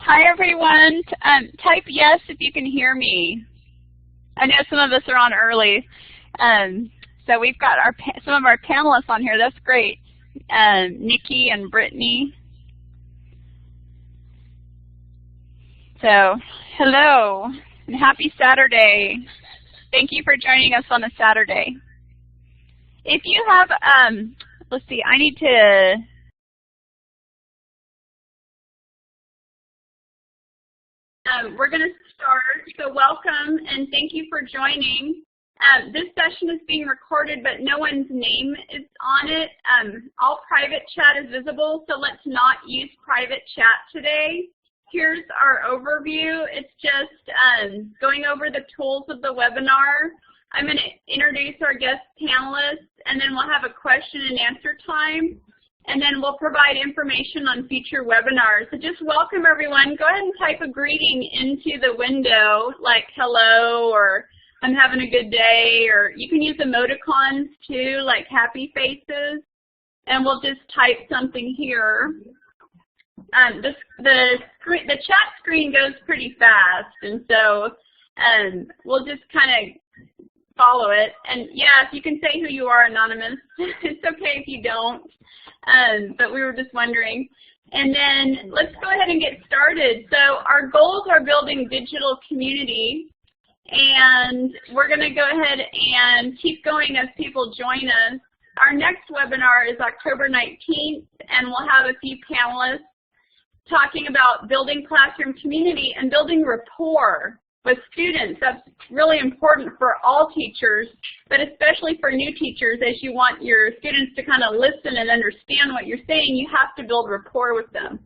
Hi, everyone. Type yes if you can hear me. I know some of us are on early. So we've got some of our panelists on here. That's great. Nikki and Brittany. So, hello and happy Saturday. Thank you for joining us on a Saturday. If you have, let's see, I need to, we're going to start. So welcome and thank you for joining. This session is being recorded, but no one's name is on it. All private chat is visible, so let's not use private chat today. Here's our overview. It's just going over the tools of the webinar. I'm going to introduce our guest panelists, and then we'll have a question and answer time. And then we'll provide information on future webinars. So just welcome, everyone. Go ahead and type a greeting into the window, like hello, or I'm having a good day, or you can use emoticons too, like happy faces. And we'll just type something here. The chat screen goes pretty fast, and so we'll just kind of follow it. And yes, you can say who you are, anonymous. It's okay if you don't, but we were just wondering. And then let's go ahead and get started. So our goals are building digital community, and we're going to go ahead and keep going as people join us. Our next webinar is October 19th, and we'll have a few panelists talking about building classroom community and building rapport with students. That's really important for all teachers, but especially for new teachers. As you want your students to kind of listen and understand what you're saying, you have to build rapport with them.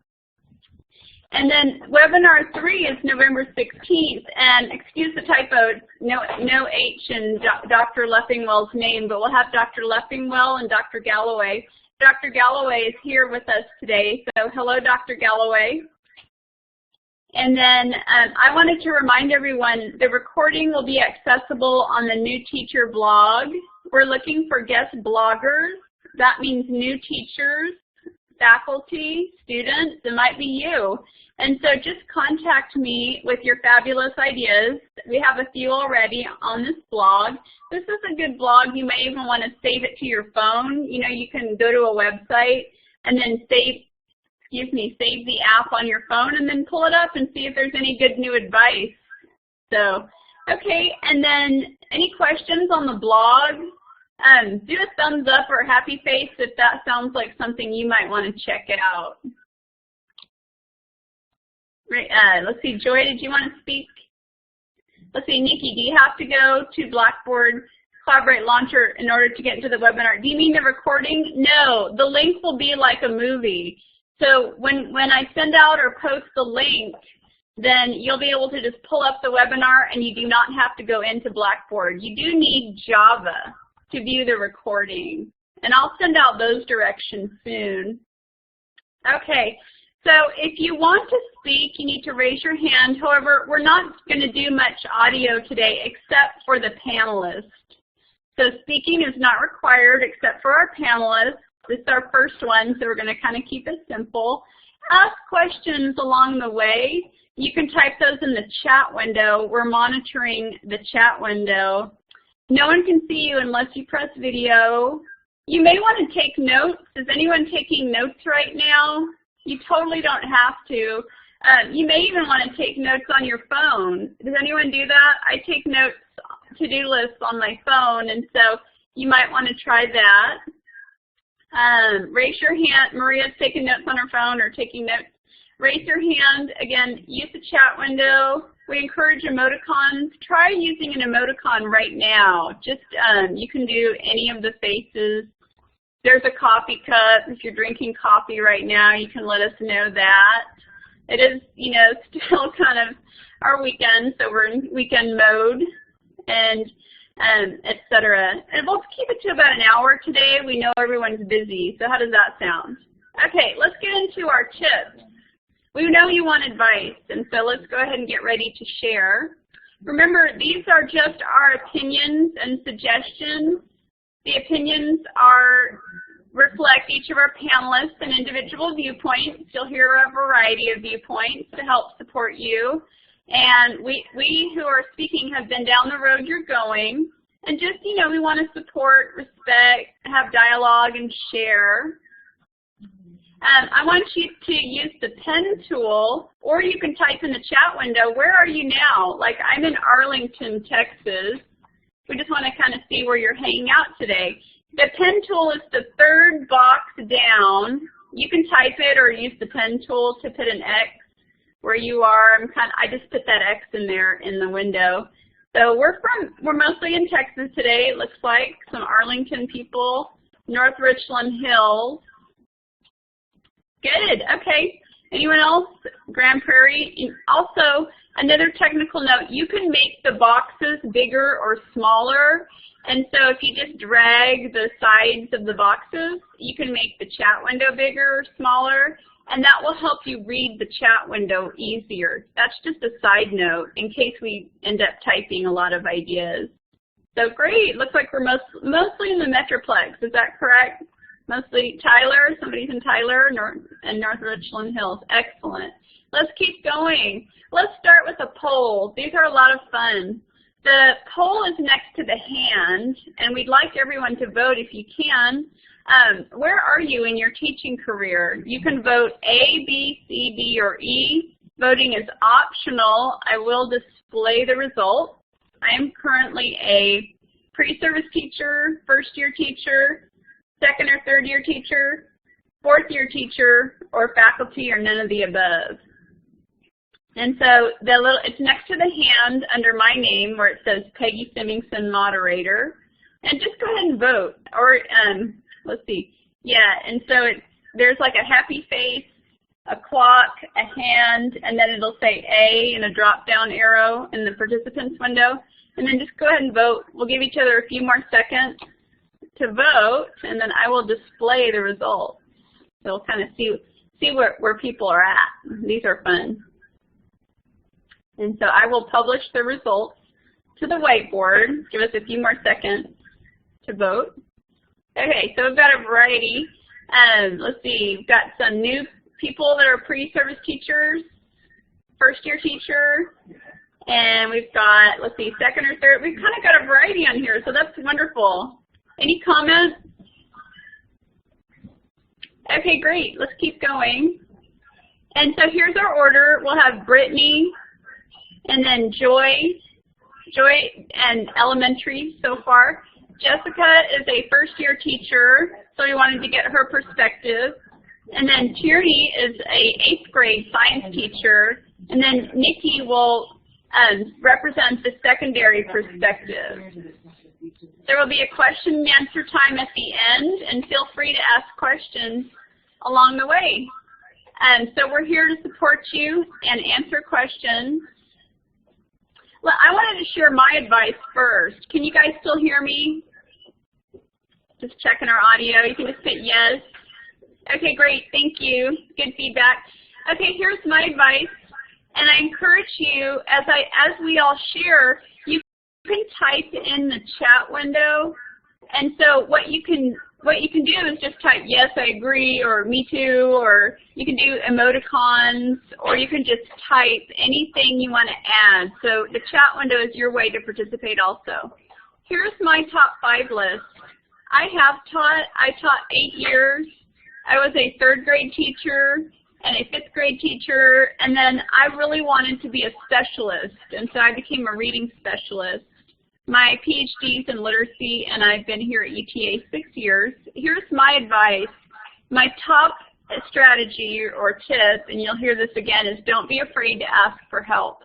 And then webinar 3 is November 16th, and excuse the typo, no H in Dr. Leffingwell's name, but we'll have Dr. Leffingwell and Dr. Galloway. Dr. Galloway is here with us today, so hello, Dr. Galloway. And then I wanted to remind everyone the recording will be accessible on the New Teacher blog. We're looking for guest bloggers. That means new teachers, faculty, students. It might be you. And so just contact me with your fabulous ideas. We have a few already on this blog. This is a good blog. You may even want to save it to your phone. You know, you can go to a website and then save the app on your phone and then pull it up and see if there's any good new advice. So, okay, and then any questions on the blog? Do a thumbs up or a happy face if that sounds like something you might want to check out. Right, let's see, Joy, did you want to speak? Let's see, Nikki, do you have to go to Blackboard Collaborate Launcher in order to get into the webinar? Do you mean the recording? No, the link will be like a movie. So when I send out or post the link, then you'll be able to just pull up the webinar and you do not have to go into Blackboard. You do need Java to view the recording. And I'll send out those directions soon. Okay, so if you want to speak, you need to raise your hand. However, we're not going to do much audio today except for the panelists. So speaking is not required except for our panelists. This is our first one, so we're going to kind of keep it simple. Ask questions along the way. You can type those in the chat window. We're monitoring the chat window. No one can see you unless you press video. You may want to take notes. Is anyone taking notes right now? You totally don't have to. You may even want to take notes on your phone. Does anyone do that? I take notes, to-do lists on my phone, and so you might want to try that. Raise your hand. Maria's taking notes on her phone or taking notes. Raise your hand. Again, use the chat window. We encourage emoticons. Try using an emoticon right now. Just you can do any of the faces. There's a coffee cup. If you're drinking coffee right now, you can let us know that. It is, you know, still kind of our weekend, so we're in weekend mode, and etc. And we'll keep it to about an hour today. We know everyone's busy, so how does that sound? Okay, let's get into our tips. We know you want advice, and so let's go ahead and get ready to share. Remember, these are just our opinions and suggestions. The opinions are reflect each of our panelists and individual viewpoints. You'll hear a variety of viewpoints to help support you. And we who are speaking have been down the road you're going. And just, you know, we want to support, respect, have dialogue, and share. I want you to use the pen tool, or you can type in the chat window, where are you now? Like, I'm in Arlington, Texas. We just want to kind of see where you're hanging out today. The pen tool is the third box down. You can type it or use the pen tool to put an X where you are. I just put that X in there in the window. So we're mostly in Texas today. It looks like some Arlington people, North Richland Hills. Good. Okay. Anyone else? Grand Prairie. Also, another technical note: you can make the boxes bigger or smaller. And so if you just drag the sides of the boxes, you can make the chat window bigger or smaller, and that will help you read the chat window easier. That's just a side note in case we end up typing a lot of ideas. So great. Looks like we're mostly in the Metroplex. Is that correct? Mostly Tyler. Somebody's in Tyler and North Richland Hills. Excellent. Let's keep going. Let's start with a poll. These are a lot of fun. The poll is next to the hand, and we'd like everyone to vote if you can. Where are you in your teaching career? You can vote A, B, C, D, or E. Voting is optional. I will display the results. I am currently a pre-service teacher, first-year teacher, second or third-year teacher, fourth-year teacher, or faculty, or none of the above. And so it's next to the hand under my name where it says Peggy Semingson Moderator. And just go ahead and vote. Or let's see. Yeah, and so there's like a happy face, a clock, a hand, and then it'll say A and a drop-down arrow in the participants window. And then just go ahead and vote. We'll give each other a few more seconds to vote, and then I will display the results. So we'll kind of see where people are at. These are fun. And so I will publish the results to the whiteboard. Give us a few more seconds to vote. Okay, so we've got a variety. Let's see, we've got some new people that are pre-service teachers, first-year teacher, and we've got, let's see, second or third. We've kind of got a variety on here, so that's wonderful. Any comments? Okay, great. Let's keep going. And so here's our order. We'll have Brittany, and then Joy and elementary so far. Jessica is a first-year teacher, so we wanted to get her perspective. And then Tierney is a 8th grade science teacher, and then Nikki will represent the secondary perspective. There will be a question and answer time at the end, and feel free to ask questions along the way. So we're here to support you and answer questions. Well, I wanted to share my advice first. Can you guys still hear me? Just checking our audio. You can just hit yes. Okay, great. Thank you. Good feedback. Okay, here's my advice, and I encourage you, as we all share, you can type in the chat window. And so what you can do is just type yes, I agree, or me too, or you can do emoticons, or you can just type anything you want to add. So the chat window is your way to participate also. Here's my top 5 list. I taught 8 years. I was a 3rd grade teacher and a 5th grade teacher, and then I really wanted to be a specialist, and so I became a reading specialist. My PhD is in literacy, and I've been here at UTA 6 years. Here's my advice. My top strategy or tip, and you'll hear this again, is don't be afraid to ask for help.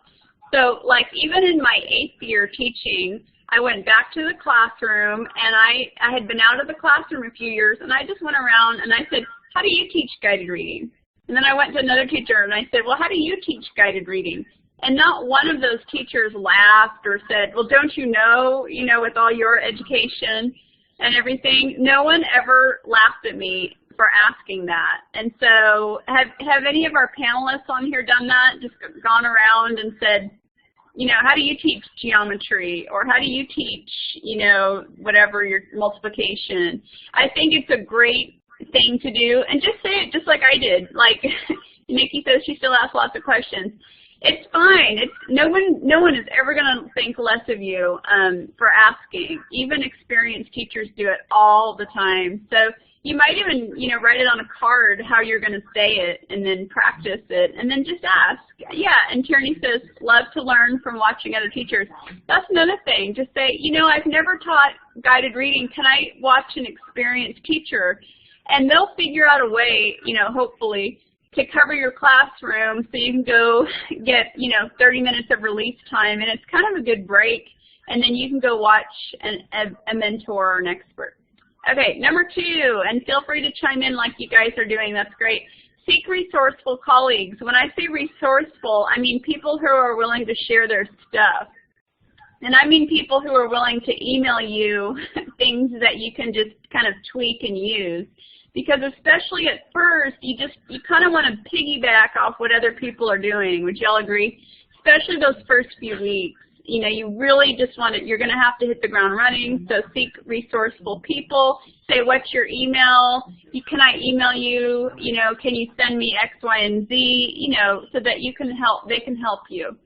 So like even in my 8th year teaching, I went back to the classroom, and I had been out of the classroom a few years, and I just went around and I said, how do you teach guided reading? And then I went to another teacher and I said, well, how do you teach guided reading? And not one of those teachers laughed or said, well, don't you know, with all your education and everything. No one ever laughed at me for asking that. And so have any of our panelists on here done that, just gone around and said, how do you teach geometry, or how do you teach, whatever, your multiplication? I think it's a great thing to do, and just say it just like I did. Like Nikki says, she still asks lots of questions. It's fine. No one is ever going to think less of you for asking. Even experienced teachers do it all the time. So you might even, write it on a card how you're going to say it, and then practice it, and then just ask. Yeah, and Tierney says, love to learn from watching other teachers. That's another thing. Just say, I've never taught guided reading. Can I watch an experienced teacher? And they'll figure out a way, hopefully, to cover your classroom so you can go get, 30 minutes of release time, and it's kind of a good break, and then you can go watch a mentor or an expert. Okay, number 2, and feel free to chime in like you guys are doing, that's great. Seek resourceful colleagues. When I say resourceful, I mean people who are willing to share their stuff. And I mean people who are willing to email you things that you can just kind of tweak and use. Because especially at first, you kind of want to piggyback off what other people are doing. Would y'all agree? Especially those first few weeks. You really just want to, you're going to have to hit the ground running. So seek resourceful people. Say, what's your email? Can I email you? Can you send me X, Y, and Z? So that you can help, they can help you.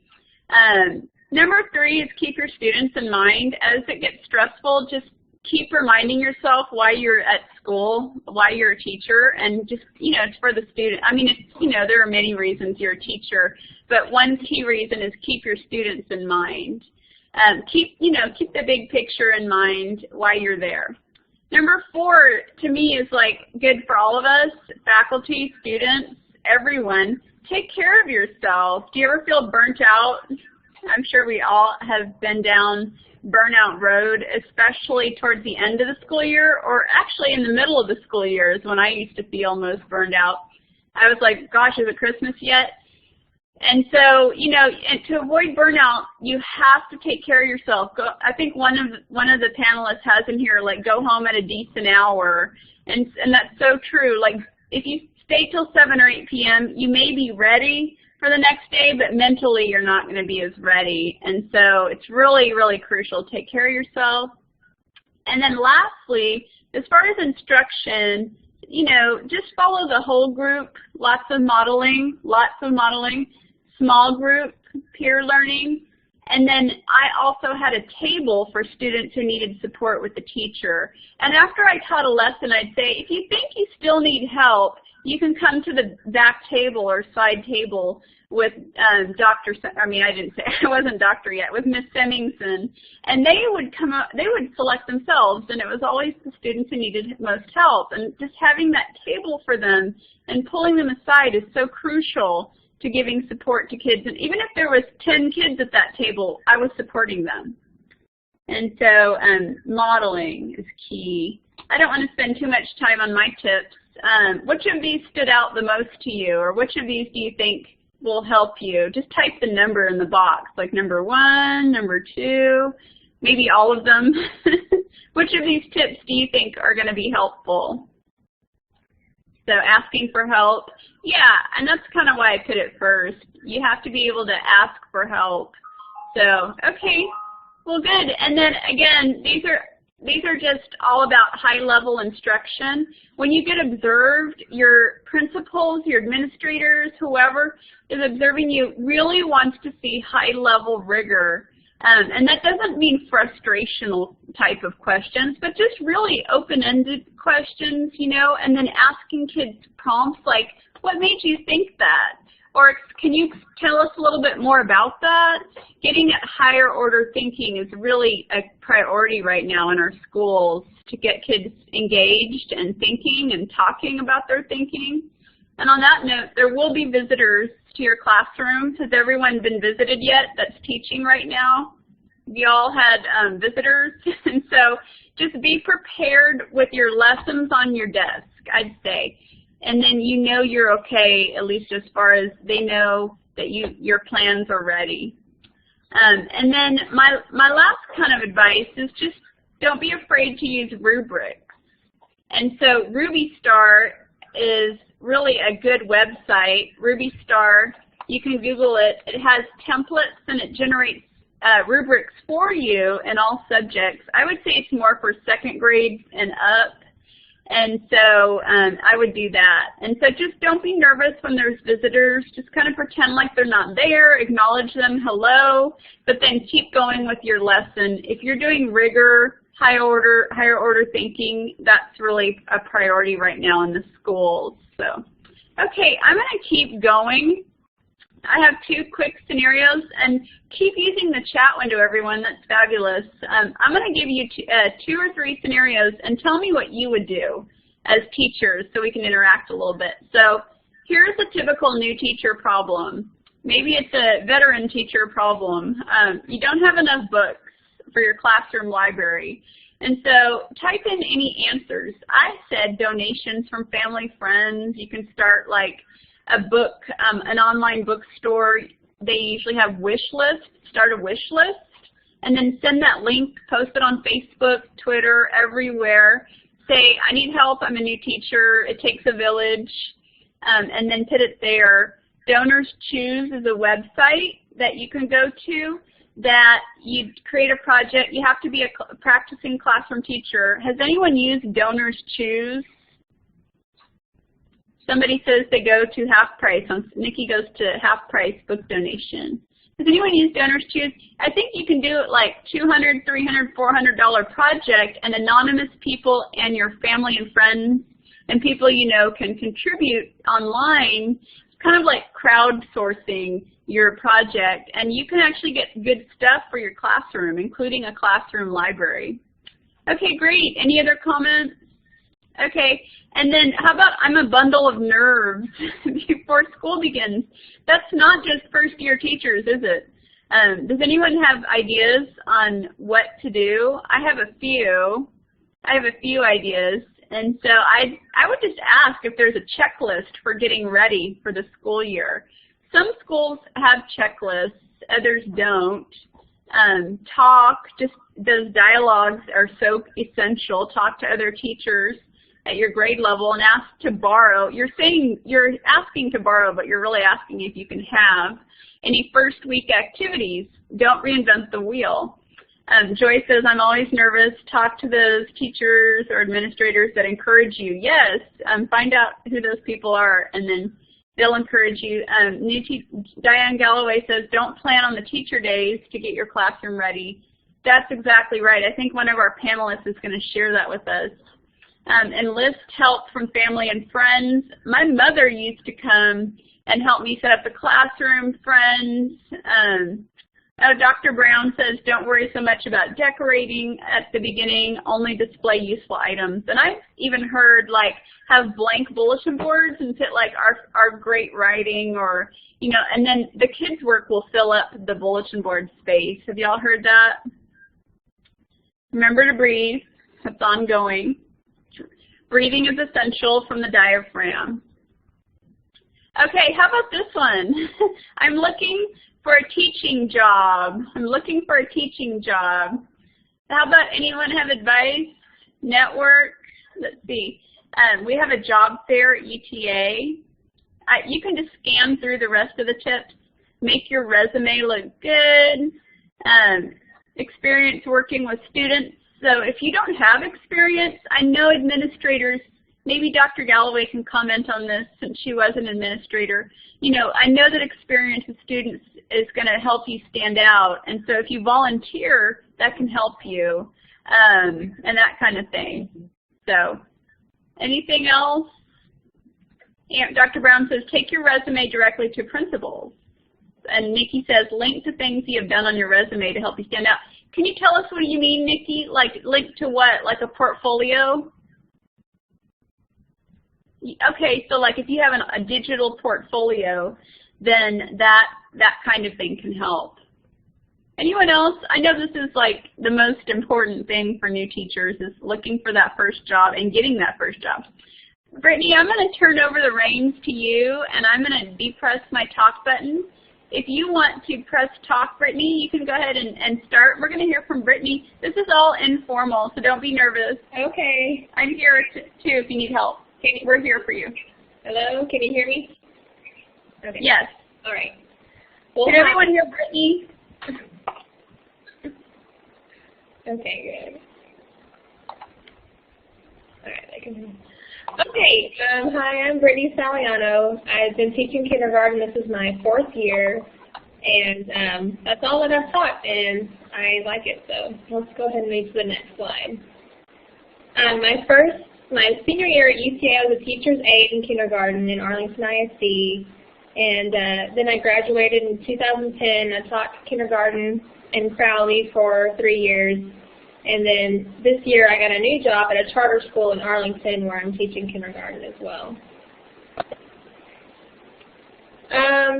Number 3 is keep your students in mind. As it gets stressful, just keep reminding yourself why you're at school, why you're a teacher, and just, it's for the student. I mean, there are many reasons you're a teacher, but one key reason is keep your students in mind. Keep the big picture in mind why you're there. Number 4, to me, is like good for all of us, faculty, students, everyone. Take care of yourself. Do you ever feel burnt out? I'm sure we all have been down burnout road, especially towards the end of the school year, or actually in the middle of the school year is when I used to feel most burned out. I was like, gosh, is it Christmas yet? And so, and to avoid burnout, you have to take care of yourself. I think one of the panelists has in here, like, go home at a decent hour, and that's so true. Like, if you stay till 7 or 8 p.m., you may be ready for the next day, but mentally you're not going to be as ready. And so it's really, really crucial. Take care of yourself. And then lastly, as far as instruction, just follow the whole group. Lots of modeling, small group, peer learning. And then I also had a table for students who needed support with the teacher. And after I taught a lesson, I'd say, if you think you still need help, you can come to the back table or side table with I wasn't doctor yet, with Miss Semingson, and they would come up, they would select themselves, and it was always the students who needed most help. And just having that table for them and pulling them aside is so crucial to giving support to kids. And even if there was 10 kids at that table, I was supporting them. And so modeling is key. I don't want to spend too much time on my tips. Which of these stood out the most to you, or which of these do you think will help you? Just type the number in the box, like number 1, number 2, maybe all of them. Which of these tips do you think are going to be helpful? So asking for help. Yeah, and that's kind of why I put it first. You have to be able to ask for help. So, okay, well, good. And then, again, these are just all about high-level instruction. When you get observed, your principals, your administrators, whoever is observing you really wants to see high-level rigor. And that doesn't mean frustrational type of questions, but just really open-ended questions, and then asking kids prompts like, what made you think that? Or can you tell us a little bit more about that? Getting at higher order thinking is really a priority right now in our schools to get kids engaged and thinking and talking about their thinking. And on that note, there will be visitors to your classroom. Has everyone been visited yet that's teaching right now? We all had visitors. And so just be prepared with your lessons on your desk, I'd say. And then you're okay, at least as far as they know that your plans are ready. And then my last kind of advice is just don't be afraid to use rubrics. And so Ruby Star is really a good website. Ruby Star, you can Google it. It has templates and it generates rubrics for you in all subjects. I would say it's more for second grade and up. And so I would do that. And so just don't be nervous when there's visitors. Just kind of pretend like they're not there, acknowledge them, hello, but then keep going with your lesson. If you're doing rigor, higher order thinking, that's really a priority right now in the schools. So, okay, I'm going to keep going. I have 2 quick scenarios, and keep using the chat window, everyone. That's fabulous. I'm going to give you 2 or 3 scenarios, and tell me what you would do as teachers so we can interact a little bit. So here's a typical new teacher problem. Maybe it's a veteran teacher problem. You don't have enough books for your classroom library. And so type in any answers. I said donations from family, friends. You can start like a book, an online bookstore. They usually have wish lists. Start a wish list and then send that link, post it on Facebook, Twitter, everywhere. Say, I need help, I'm a new teacher, it takes a village, and then put it there. Donors Choose is a website that you can go to that you create a project. You have to be a practicing classroom teacher. Has anyone used Donors Choose? Somebody says they go to half price. Nikki goes to half price book donation. Has anyone used Donors Choose? I think you can do it like $200, $300, $400 project, and anonymous people and your family and friends and people you know can contribute online. It's kind of like crowdsourcing your project, and you can actually get good stuff for your classroom, including a classroom library. Okay, great. Any other comments? Okay, and then how about I'm a bundle of nerves before school begins? That's not just first-year teachers, is it? Does anyone have ideas on what to do? I have a few. Ideas, and so I would just ask if there's a checklist for getting ready for the school year. Some schools have checklists, others don't. Those dialogues are so essential. Talk to other teachers at your grade level and ask to borrow. You're asking to borrow, but you're really asking if you can have any first week activities. Don't reinvent the wheel. Joy says, I'm always nervous. Talk to those teachers or administrators that encourage you. Yes, find out who those people are, and then they'll encourage you. Diane Galloway says, don't plan on the teacher days to get your classroom ready. That's exactly right. I think one of our panelists is going to share that with us. Enlist help from family and friends. My mother used to come and help me set up the classroom, friends. Dr. Brown says, don't worry so much about decorating at the beginning, only display useful items. And I've even heard, like, have blank bulletin boards and put, like, our great writing or, you know, and then the kids' work will fill up the bulletin board space. Have you all heard that? Remember to breathe. That's ongoing. Breathing is essential from the diaphragm. Okay, how about this one? I'm looking for a teaching job. How about anyone have advice? Network? Let's see. We have a job fair at UTA. You can just scan through the rest of the tips. Make your resume look good. Experience working with students. So if you don't have experience, I know administrators, maybe Dr. Galloway can comment on this since she was an administrator. You know, I know that experience with students is going to help you stand out. And so if you volunteer, that can help you and that kind of thing. So anything else? And Dr. Brown says, take your resume directly to principals. And Nikki says, link to things you have done on your resume to help you stand out. Can you tell us what you mean, Nikki? Like link to what? Like a portfolio? Okay, so like if you have a digital portfolio, then that kind of thing can help. Anyone else? I know this is like the most important thing for new teachers is looking for that first job and getting that first job. Brittany, I'm going to turn over the reins to you, and I'm going to depress my talk button. If you want to press talk, Brittany, you can go ahead and start. We're going to hear from Brittany. This is all informal, so don't be nervous. Okay. I'm here too if you need help. We're here for you. Hello? Can you hear me? Okay. Yes. All right. Can everyone hear Brittany? Okay, good. All right, I can. Okay, hi, I'm Brittany Saliano. I've been teaching kindergarten. This is my 4th year, and that's all that I've taught, and I like it. So let's go ahead and move to the next slide. My senior year at UTA, I was a teacher's aide in kindergarten in Arlington ISD, and then I graduated in 2010. I taught kindergarten in Crowley for 3 years, and then this year I got a new job at a charter school in Arlington where I'm teaching kindergarten as well.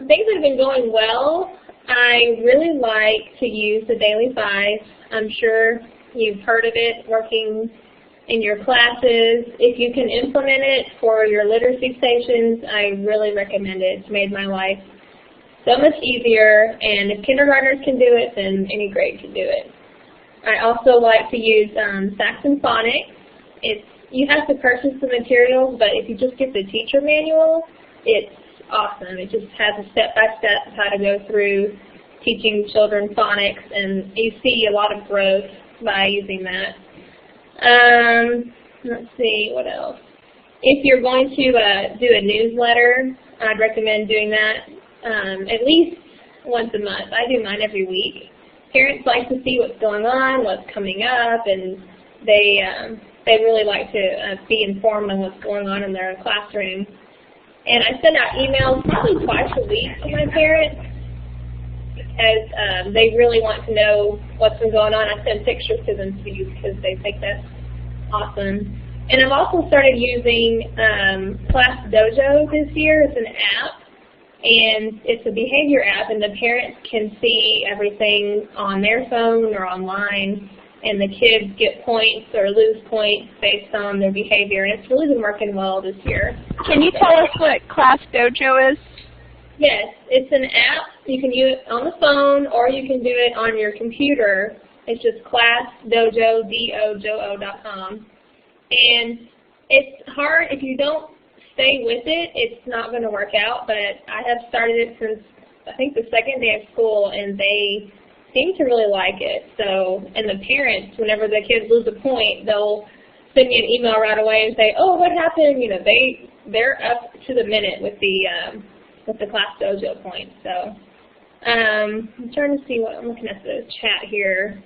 Things have been going well. I really like to use the Daily 5. I'm sure you've heard of it working in your classes. If you can implement it for your literacy stations, I really recommend it. It's made my life so much easier, and if kindergartners can do it, then any grade can do it. I also like to use Saxon Phonics. You have to purchase the materials, but if you just get the teacher manual, it's awesome. It just has a step-by-step of how to go through teaching children phonics, and you see a lot of growth by using that. Let's see, what else? If you're going to do a newsletter, I'd recommend doing that at least once a month. I do mine every week. Parents like to see what's going on, what's coming up, and they really like to be informed on what's going on in their classroom. And I send out emails probably twice a week to my parents because they really want to know what's been going on. I send pictures to them too because they think that's awesome. And I've also started using Class Dojo this year. It's an app, and it's a behavior app, and the parents can see everything on their phone or online, and the kids get points or lose points based on their behavior, and it's really been working well this year. Can you tell us what Class Dojo is? Yes, it's an app. You can use it on the phone, or you can do it on your computer. It's just ClassDojo, dojo.com. And it's hard. If you don't stay with it, it's not going to work out, but I have started it since, I think, the 2nd day of school, and they seem to really like it. So, and the parents, whenever the kids lose a point, they'll send me an email right away and say, oh, what happened? You know, they're up to the minute with the Class Dojo points. So, I'm trying to see what, I'm looking at the chat here.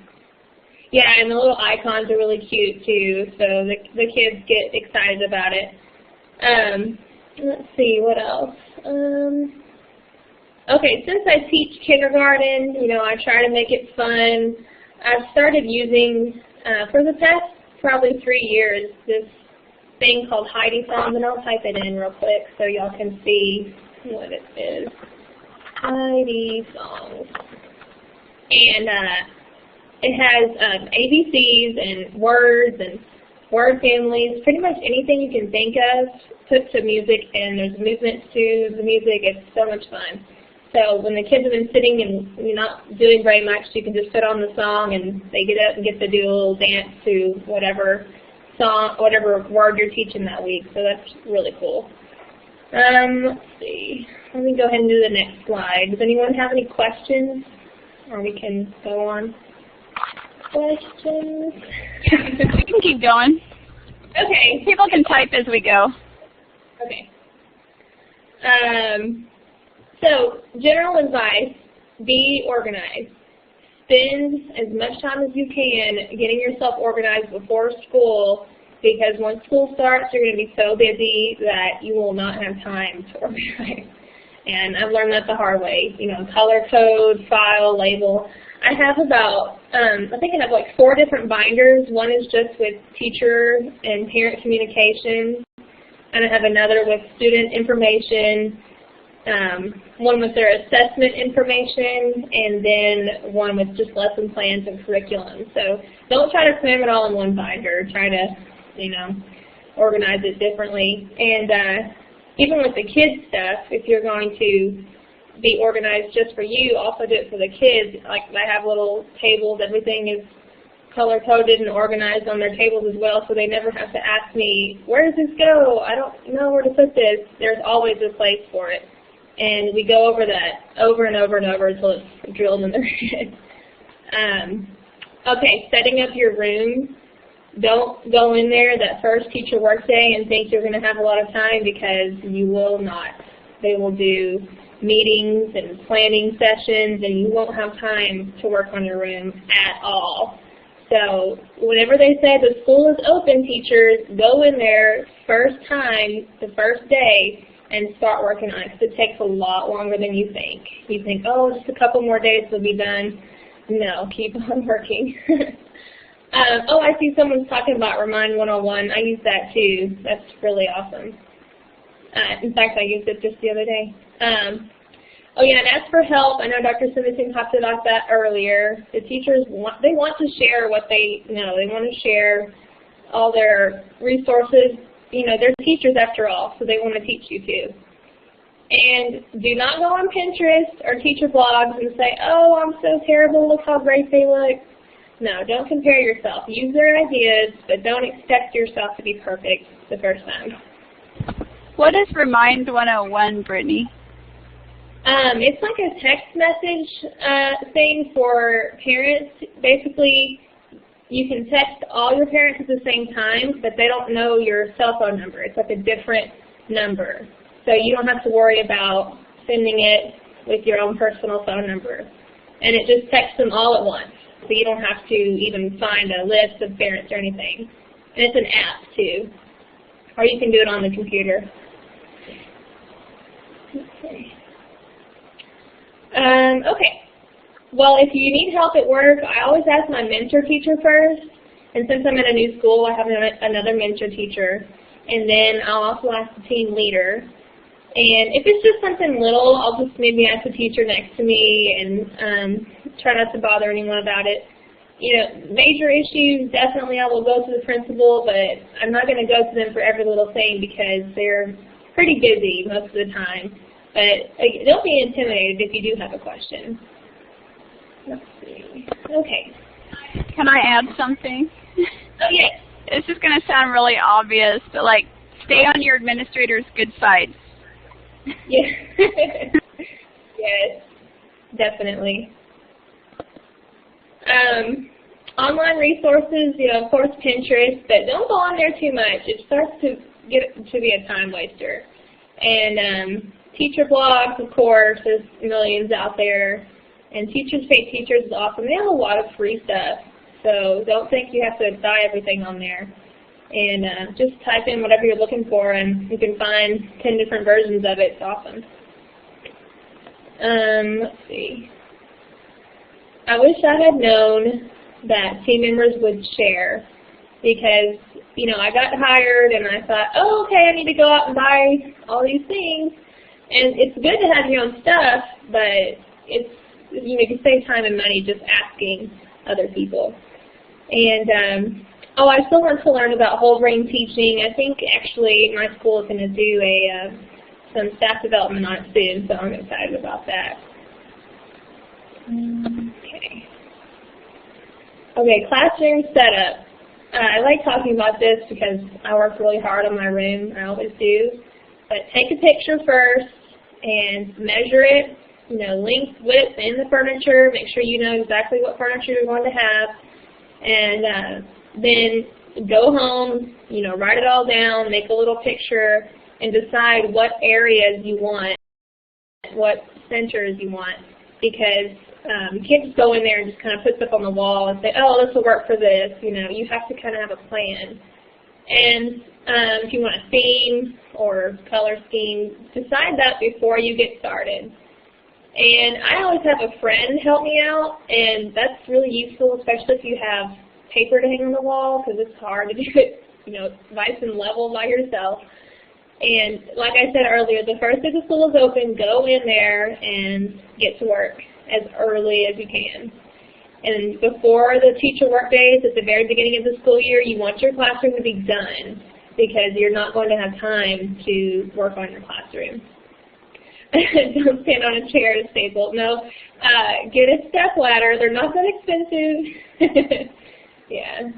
Yeah, and the little icons are really cute too, so the kids get excited about it. Let's see, what else? Okay, since I teach kindergarten, you know, I try to make it fun. I've started using, for the past probably 3 years, this thing called Heidi Songs, and I'll type it in real quick so y'all can see what it is. Heidi Songs. And it has ABCs and words and word families, pretty much anything you can think of put to music, and there's movements to the music. It's so much fun. So when the kids have been sitting and you're not doing very much, you can just put on the song and they get up and get to do a little dance to whatever song, whatever word you're teaching that week. So that's really cool. Let's see. Let me go ahead and do the next slide. Does anyone have any questions? Or we can go on. Questions? We can keep going. Okay. People can type as we go. Okay. So, general advice, be organized. Spend as much time as you can getting yourself organized before school, because once school starts, you're going to be so busy that you will not have time to organize. And I've learned that the hard way. You know, color code, file, label. I have about, I think I have like 4 different binders. One is just with teacher and parent communication, and I have another with student information, one with their assessment information, and then one with just lesson plans and curriculum. So don't try to cram it all in one binder. Try to, you know, organize it differently. And even with the kids stuff, if you're going to be organized just for you, also do it for the kids. Like, I have little tables. Everything is color-coded and organized on their tables as well, so they never have to ask me, where does this go? I don't know where to put this. There's always a place for it. And we go over that over and over and over until it's drilled in their head. Okay, setting up your room. don't go in there that first teacher work day and think you're going to have a lot of time, because you will not. They will do meetings and planning sessions, and you won't have time to work on your room at all. So whenever they say the school is open, teachers, go in there first time, the first day, and start working on it, because it takes a lot longer than you think. You think, oh, just a couple more days will be done. No, keep on working. Oh, I see someone's talking about Remind 101. I use that too. That's really awesome. In fact, I used it just the other day. Oh yeah, and ask for help. I know Dr. Semingson talked about that earlier. The teachers want to share what they know. They want to share all their resources. You know, they're teachers after all, so they want to teach you too. And do not go on Pinterest or teacher blogs and say, oh, I'm so terrible, look how great they look. No, don't compare yourself. Use their ideas, but don't expect yourself to be perfect the first time. What is Remind 101, Brittany? It's like a text message thing for parents. Basically, you can text all your parents at the same time, but they don't know your cell phone number. It's like a different number. So you don't have to worry about sending it with your own personal phone number. And it just texts them all at once. So you don't have to even find a list of parents or anything. And it's an app too. Or you can do it on the computer. Okay. Okay. Well, if you need help at work, I always ask my mentor teacher first. And since I'm in a new school, I have another mentor teacher. And then I'll also ask the team leader. And if it's just something little, I'll just maybe ask the teacher next to me and try not to bother anyone about it. You know, major issues, definitely I will go to the principal, but I'm not going to go to them for every little thing because they're pretty busy most of the time. But don't be intimidated if you do have a question. Let's see. Okay. Can I add something? Oh, yes. This is going to sound really obvious, but like, stay on your administrator's good side. Yeah. Yes, definitely. Online resources, you know, of course Pinterest, but don't go on there too much. It starts to get to be a time waster. And teacher blogs, of course, there's millions out there. And Teachers Pay Teachers is awesome. They have a lot of free stuff, so don't think you have to buy everything on there. And just type in whatever you're looking for, and you can find 10 different versions of it. It's awesome. Let's see. I wish I had known that team members would share, because, you know, I got hired and I thought, oh, okay, I need to go out and buy all these things. And it's good to have your own stuff, but it's, you know, you can save time and money just asking other people. And oh, I still want to learn about whole brain teaching. I think actually my school is going to do some staff development on it soon, so I'm excited about that. Okay. Okay, classroom setup. I like talking about this because I work really hard on my room. I always do. But take a picture first and measure it. You know, length, width, and the furniture. Make sure you know exactly what furniture you're going to have. And then go home, you know, write it all down, make a little picture, and decide what areas you want, what centers you want. Because you can't just go in there and just kind of put stuff on the wall and say, oh, this will work for this. You know, you have to kind of have a plan. And if you want a theme or color scheme, decide that before you get started. And I always have a friend help me out, and that's really useful, especially if you have paper to hang on the wall, because it's hard to do it, you know, nice and level by yourself. And like I said earlier, the first day the school is open, go in there and get to work as early as you can. And before the teacher work days, at the very beginning of the school year, you want your classroom to be done, because you're not going to have time to work on your classroom. Don't stand on a chair to staple. No, get a step ladder. They're not that expensive. Yeah.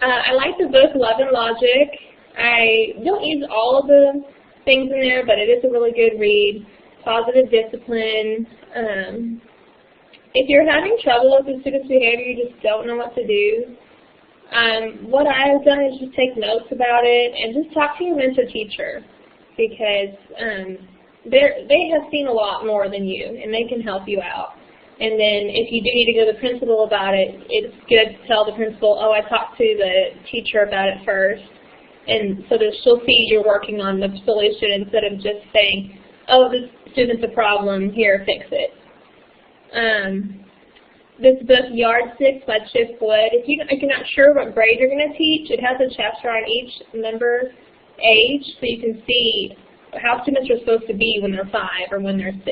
I like the book Love and Logic. I don't use all of the things in there, but it is a really good read. Positive Discipline. if you're having trouble with the student's behavior, you just don't know what to do, what I have done is just take notes about it and just talk to your mentor teacher, because they have seen a lot more than you, and they can help you out. And then if you do need to go to the principal about it, it's good to tell the principal, oh, I talked to the teacher about it first. And so that she'll see you're working on the solution instead of just saying, oh, this student's a problem, here, fix it. This book, Yardsticks by Chip Wood, if you're not sure what grade you're going to teach, it has a chapter on each member's age, so you can see how students are supposed to be when they're 5 or when they're 6.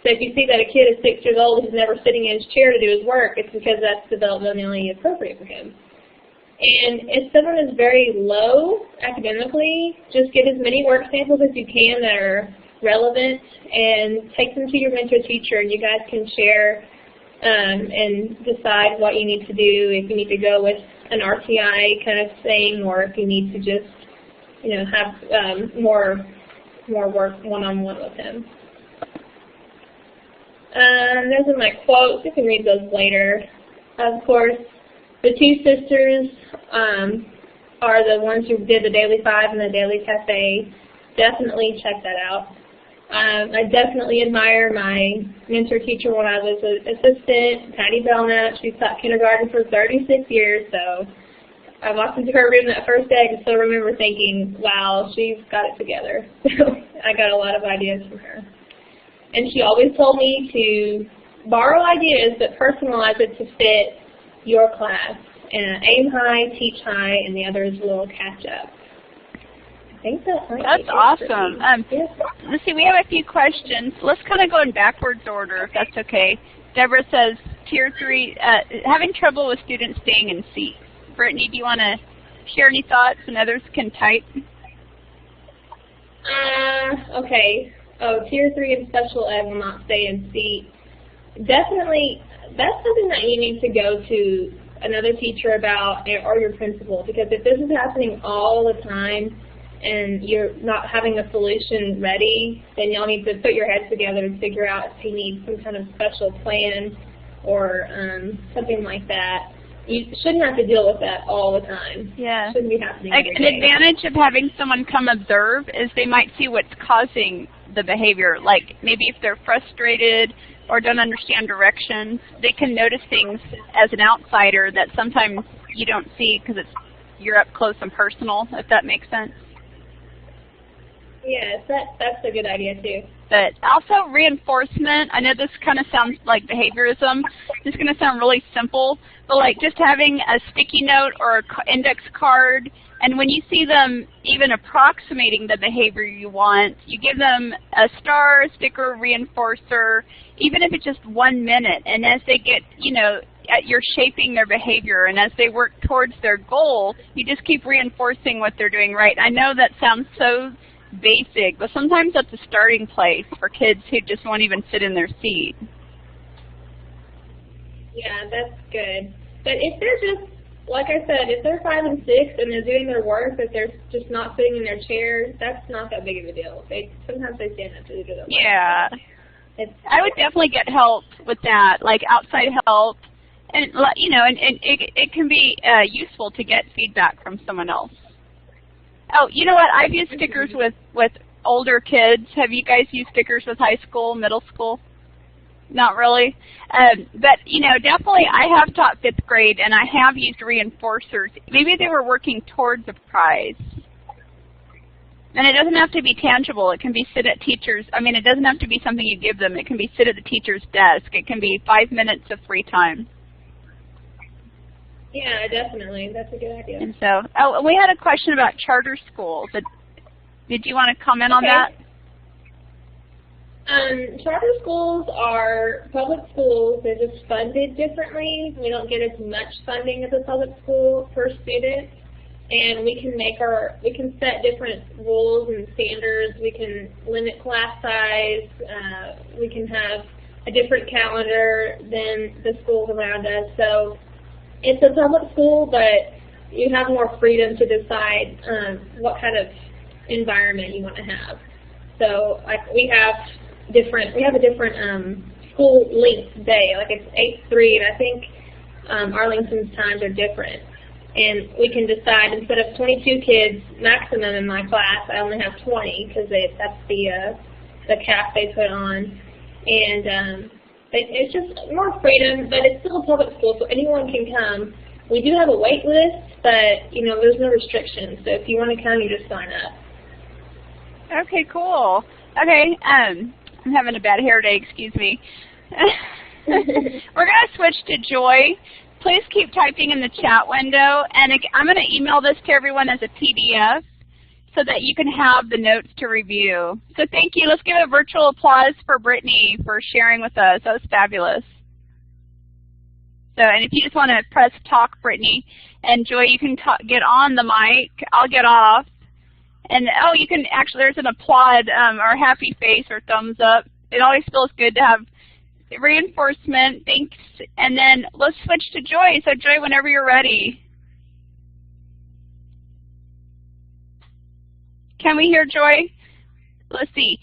So if you see that a kid is 6 years old who's never sitting in his chair to do his work, it's because that's developmentally appropriate for him. And if someone is very low academically, just get as many work samples as you can that are relevant and take them to your mentor teacher, and you guys can share and decide what you need to do, if you need to go with an RTI kind of thing, or if you need to just, have more work one-on-one with him. Those are my quotes. You can read those later. Of course, the two sisters are the ones who did the Daily 5 and the Daily Cafe. Definitely check that out. I definitely admire my mentor teacher when I was an assistant, Patty Belknap. She taught kindergarten for 36 years, so I walked into her room that first day and still remember thinking, wow, she's got it together. So I got a lot of ideas from her. And she always told me to borrow ideas but personalize it to fit your class. And aim high, teach high, and the other is a little catch up. I think that's awesome. Let's see, we have a few questions. Let's kind of go in backwards order, if that's okay. Deborah says, Tier 3, having trouble with students staying in seats. Brittany, do you want to share any thoughts, and others can type? Okay. Oh, Tier 3 in special ed will not stay in seat. Definitely, that's something that you need to go to another teacher about, or your principal, because if this is happening all the time and you're not having a solution ready, then y'all need to put your heads together and figure out if you need some kind of special plan or something like that. You shouldn't have to deal with that all the time. Yeah. It shouldn't be happening every day. An advantage of having someone come observe is they might see what's causing the behavior. Like maybe if they're frustrated or don't understand directions, they can notice things as an outsider that sometimes you don't see because you're up close and personal, if that makes sense. Yes, that's a good idea too. But also reinforcement. I know this kind of sounds like behaviorism. This is going to sound really simple, but like just having a sticky note or an index card, and when you see them even approximating the behavior you want, you give them a star, sticker, reinforcer, even if it's just 1 minute. And as they get, you're shaping their behavior, and as they work towards their goal, you just keep reinforcing what they're doing right. I know that sounds so basic, but sometimes that's a starting place for kids who just won't even sit in their seat. Yeah, that's good. But if they're just, like I said, if they're 5 and 6 and they're doing their work, but they're just not sitting in their chair, that's not that big of a deal. Sometimes they stand up to do their work. Yeah. I would definitely get help with that, like outside help. And, it can be useful to get feedback from someone else. Oh, you know what? I've used stickers with older kids. Have you guys used stickers with high school, middle school? Not really. But, definitely I have taught 5th grade, and I have used reinforcers. Maybe they were working towards a prize. And it doesn't have to be tangible. It can be sit at teachers. It doesn't have to be something you give them. It can be sit at the teacher's desk. It can be 5 minutes of free time. Yeah, definitely. That's a good idea. And so, we had a question about charter schools. Did you want to comment on that? Charter schools are public schools. They're just funded differently. We don't get as much funding as a public school per student. And we can set different rules and standards. We can limit class size. We can have a different calendar than the schools around us. So it's a public school, but you have more freedom to decide what kind of environment you want to have. So we have a different school length day, like it's 8 to 3, and I think Arlington's times are different. And we can decide, instead of 22 kids maximum in my class, I only have 20 because that's the cap they put on. And it's just more freedom, but it's still a public school, so anyone can come. We do have a wait list, but you know, there's no restrictions. So if you want to come, you just sign up. Okay, cool. Okay, I'm having a bad hair day, excuse me. We're going to switch to Joy. Please keep typing in the chat window, and I'm going to email this to everyone as a PDF so that you can have the notes to review. So thank you. Let's give a virtual applause for Brittany for sharing with us. That was fabulous. So, and if you just want to press talk, Brittany, and Joy, you can get on the mic. I'll get off. And, oh, you can actually, there's an applaud or happy face or thumbs up. It always feels good to have reinforcement. Thanks. And then let's switch to Joy. So, Joy, whenever you're ready. Can we hear Joy? Let's see.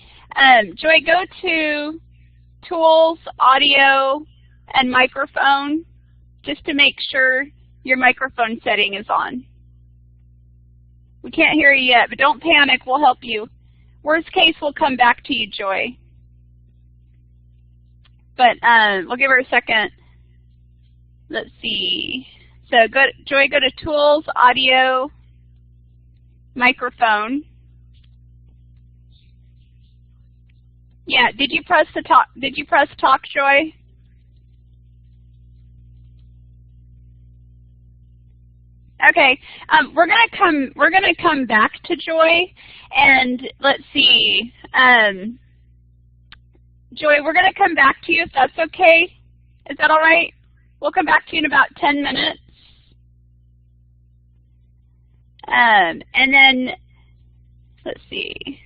Joy, go to Tools, Audio, and Microphone, just to make sure your microphone setting is on. We can't hear you yet, but don't panic. We'll help you. Worst case, we'll come back to you, Joy. But we'll give her a second. Let's see. So Joy, go to Tools, Audio, Microphone. Yeah, did you press the talk? Did you press talk, Joy? Okay, we're gonna come back to Joy, and let's see. Joy, we're gonna come back to you if that's okay. Is that all right? We'll come back to you in about 10 minutes. And then let's see.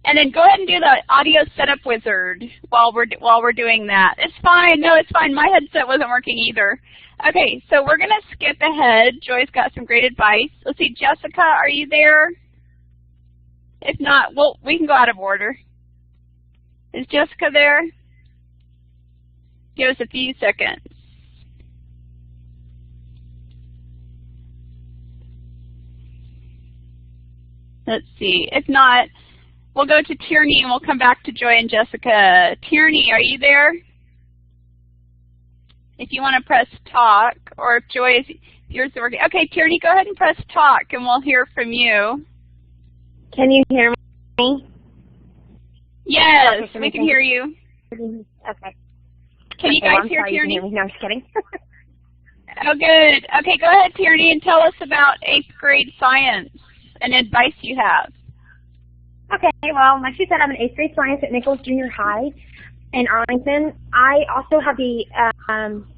And then go ahead and do the audio setup wizard while we're doing that. It's fine. No, it's fine. My headset wasn't working either. Okay, so we're going to skip ahead. Joy's got some great advice. Let's see, Jessica, are you there? If not, we can go out of order. Is Jessica there? Give us a few seconds. Let's see. If not, we'll go to Tierney and we'll come back to Joy and Jessica. Tierney, are you there? If you want to press talk, or if Joy is yours working. Okay, Tierney, go ahead and press talk and we'll hear from you. Can you hear me? Yes, okay, we can hear you. Okay. Can you guys hear Tierney? No, I'm just kidding. Oh, good. Okay, go ahead, Tierney, and tell us about 8th grade science and advice you have. Okay, well, like she said, I'm in 8th grade science at Nichols Junior High in Arlington. I also have the,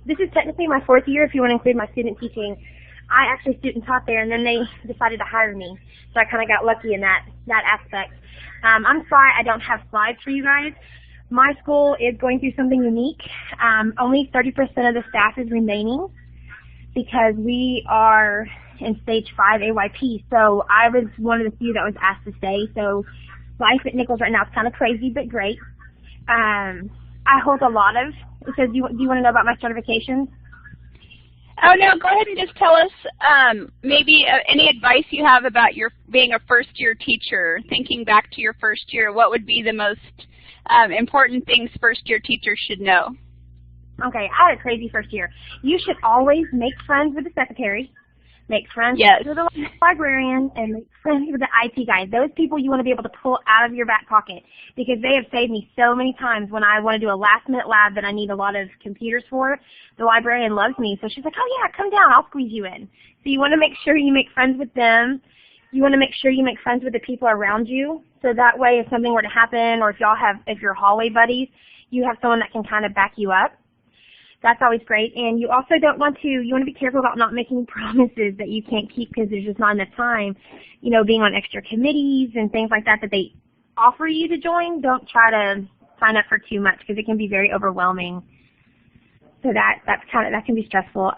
this is technically my 4th year if you want to include my student teaching. I actually student taught there, and then they decided to hire me. So I kind of got lucky in that aspect. I'm sorry I don't have slides for you guys. My school is going through something unique. Only 30% of the staff is remaining because we are in stage 5 AYP. So I was one of the few that was asked to stay. So life at Nichols right now is kind of crazy but great. I hold a lot of, because do you want to know about my certifications? Oh, no, go ahead and just tell us maybe any advice you have about your being a first-year teacher, thinking back to your first year. What would be the most important things first-year teachers should know? Okay, I had a crazy first year. You should always make friends with the secretary, make friends with the librarian, and make friends with the IT guy. Those people you want to be able to pull out of your back pocket, because they have saved me so many times when I want to do a last-minute lab that I need a lot of computers for. The librarian loves me, so she's like, oh, yeah, come down. I'll squeeze you in. So you want to make sure you make friends with them. You want to make sure you make friends with the people around you, so that way if something were to happen, or if you're hallway buddies, you have someone that can kind of back you up. That's always great. And you also you want to be careful about not making promises that you can't keep because there's just not enough time. You know, being on extra committees and things like that they offer you to join, don't try to sign up for too much because it can be very overwhelming. So that can be stressful.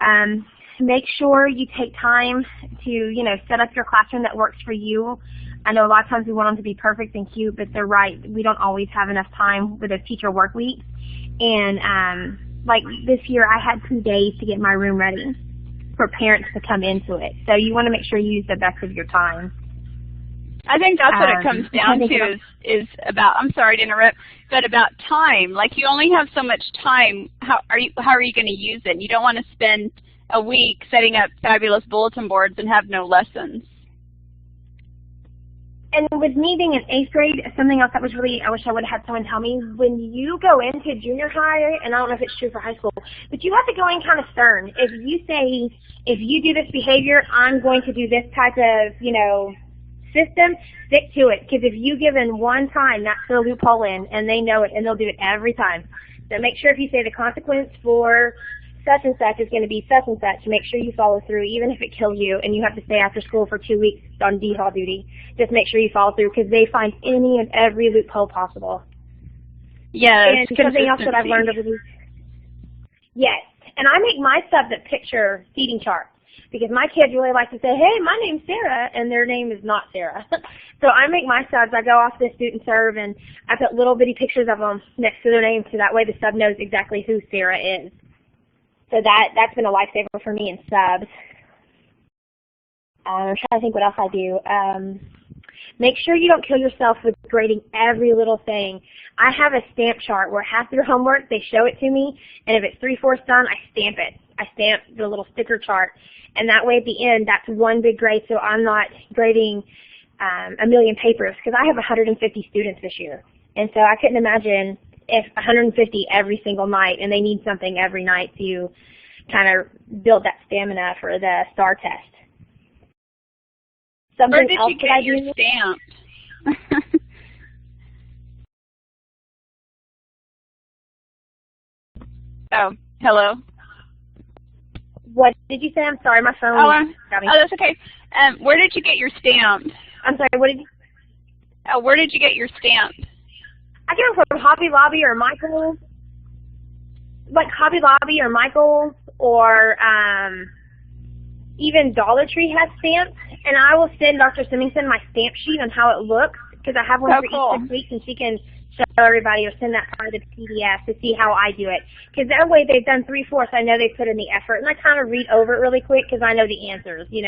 Make sure you take time to, set up your classroom that works for you. I know a lot of times we want them to be perfect and cute, but they're right. We don't always have enough time with those teacher work weeks. And like this year, I had 2 days to get my room ready for parents to come into it. So you want to make sure you use the best of your time. I think that's what it comes down to is about, I'm sorry to interrupt, but about time. Like you only have so much time. How are you going to use it? You don't want to spend a week setting up fabulous bulletin boards and have no lessons. And with me being in 8th grade, something else that was really, I wish I would have had someone tell me, when you go into junior high, and I don't know if it's true for high school, but you have to go in kind of stern. If you say, if you do this behavior, I'm going to do this type of, system, stick to it. Because if you give in one time, that's the loophole in, and they know it, and they'll do it every time. So make sure if you say the consequence for such and such is going to be such and such, make sure you follow through, even if it kills you and you have to stay after school for 2 weeks on D-Hall duty. Just make sure you follow through because they find any and every loophole possible. Yes. And something else that I've learned over these. Yes. And I make my subs a picture seating chart because my kids really like to say, hey, my name's Sarah, and their name is not Sarah. So I make my subs, I go off the student serve, and I put little bitty pictures of them next to their name so that way the sub knows exactly who Sarah is. So that's been a lifesaver for me in subs. I'm trying to think what else I do. Make sure you don't kill yourself with grading every little thing. I have a stamp chart where half your homework, they show it to me, and if it's 3/4 done, I stamp it. I stamp the little sticker chart. And that way at the end, that's one big grade, so I'm not grading a million papers, because I have 150 students this year. And so I couldn't imagine if 150 every single night, and they need something every night to kind of build that stamina for the STAR test. Where did you get your stamp? Oh, hello. What did you say? I'm sorry, my phone got me. Oh, that's okay. Where did you get your stamp? I'm sorry, what did you? Oh, where did you get your stamp? I get them from Hobby Lobby or Michael's. Like Hobby Lobby or Michael's, or even Dollar Tree has stamps. And I will send Dr. Semingson my stamp sheet on how it looks, because I have one for each 6 weeks, and she can show everybody or send that part of the PDF to see how I do it. Because that way they've done 3/4, I know they put in the effort. And I kind of read over it really quick because I know the answers, Okay,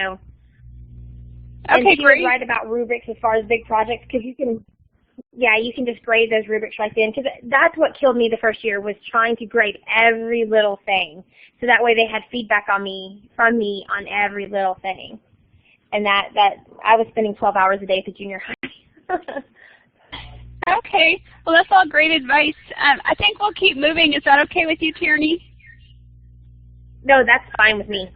and she great. was right about rubrics as far as big projects, because you can just grade those rubrics right then. Because that's what killed me the first year, was trying to grade every little thing. So that way they had feedback from me on every little thing. And that I was spending 12 hours a day at the junior high. Okay. Well, that's all great advice. I think we'll keep moving. Is that okay with you, Tierney? No, that's fine with me.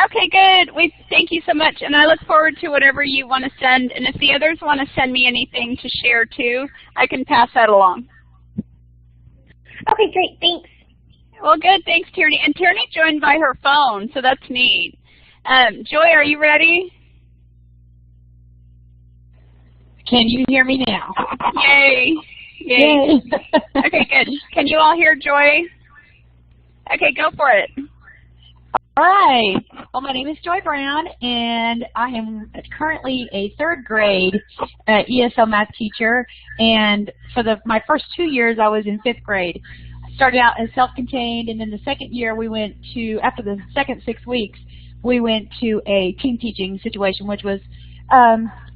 Okay, good. Thank you so much, and I look forward to whatever you want to send. And if the others want to send me anything to share too, I can pass that along. Okay, great. Thanks. Well, good. Thanks, Tierney. And Tierney joined by her phone, so that's neat. Joy, are you ready? Can you hear me now? Yay. Yay. Okay, good. Can you all hear Joy? Okay, go for it. All right. Well, my name is Joy Brown, and I am currently a 3rd grade ESL math teacher. And for my first 2 years, I was in 5th grade. I started out as self-contained, and then the second year we went to, after the second 6 weeks, we went to a team teaching situation, which was,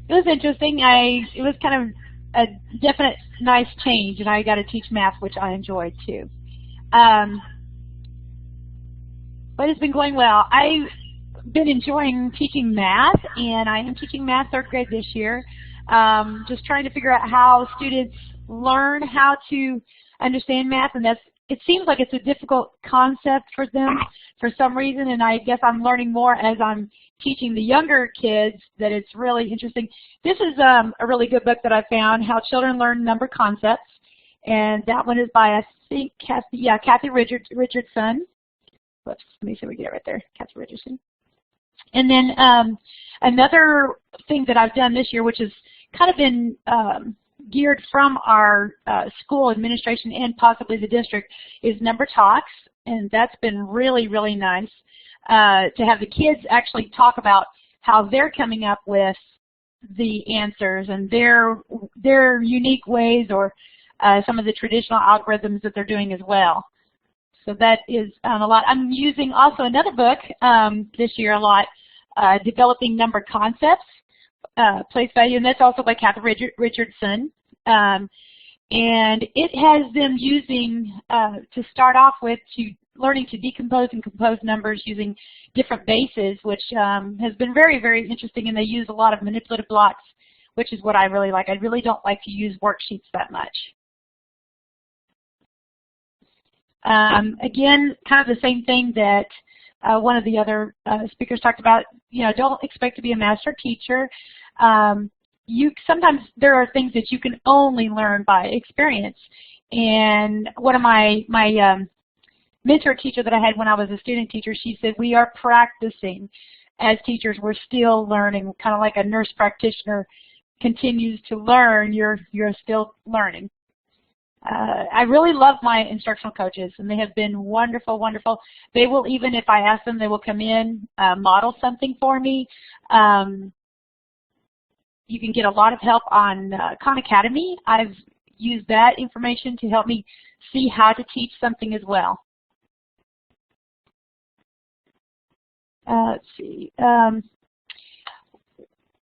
it was interesting. It was kind of a definite nice change, and I got to teach math, which I enjoyed too. But it's been going well. I've been enjoying teaching math, and I am teaching math 3rd grade this year. Just trying to figure out how students learn how to understand math, and it seems like it's a difficult concept for them for some reason, and I guess I'm learning more as I'm teaching the younger kids that it's really interesting. This is a really good book that I found, How Children Learn Number Concepts, and that one is by, I think, Kathy Richardson. Whoops, let me see if we get it right there, Kathy Richardson. And then another thing that I've done this year, which has kind of been geared from our school administration and possibly the district, is number talks, and that's been really, really nice to have the kids actually talk about how they're coming up with the answers and their unique ways, or some of the traditional algorithms that they're doing as well. So that is a lot. I'm using also another book this year a lot, Developing Number Concepts, Place Value, and that's also by Kathy Richardson. And it has them using, to start off with, learning to decompose and compose numbers using different bases, which has been very, very interesting, and they use a lot of manipulative blocks, which is what I really like. I really don't like to use worksheets that much. Again, kind of the same thing that one of the other speakers talked about. Don't expect to be a master teacher. Sometimes there are things that you can only learn by experience. And one of my mentor teacher that I had when I was a student teacher, she said, we are practicing as teachers. We're still learning, kind of like a nurse practitioner continues to learn, you're still learning. I really love my instructional coaches, and they have been wonderful, wonderful. They will, even if I ask them, they will come in, model something for me. You can get a lot of help on Khan Academy. I've used that information to help me see how to teach something as well. Let's see.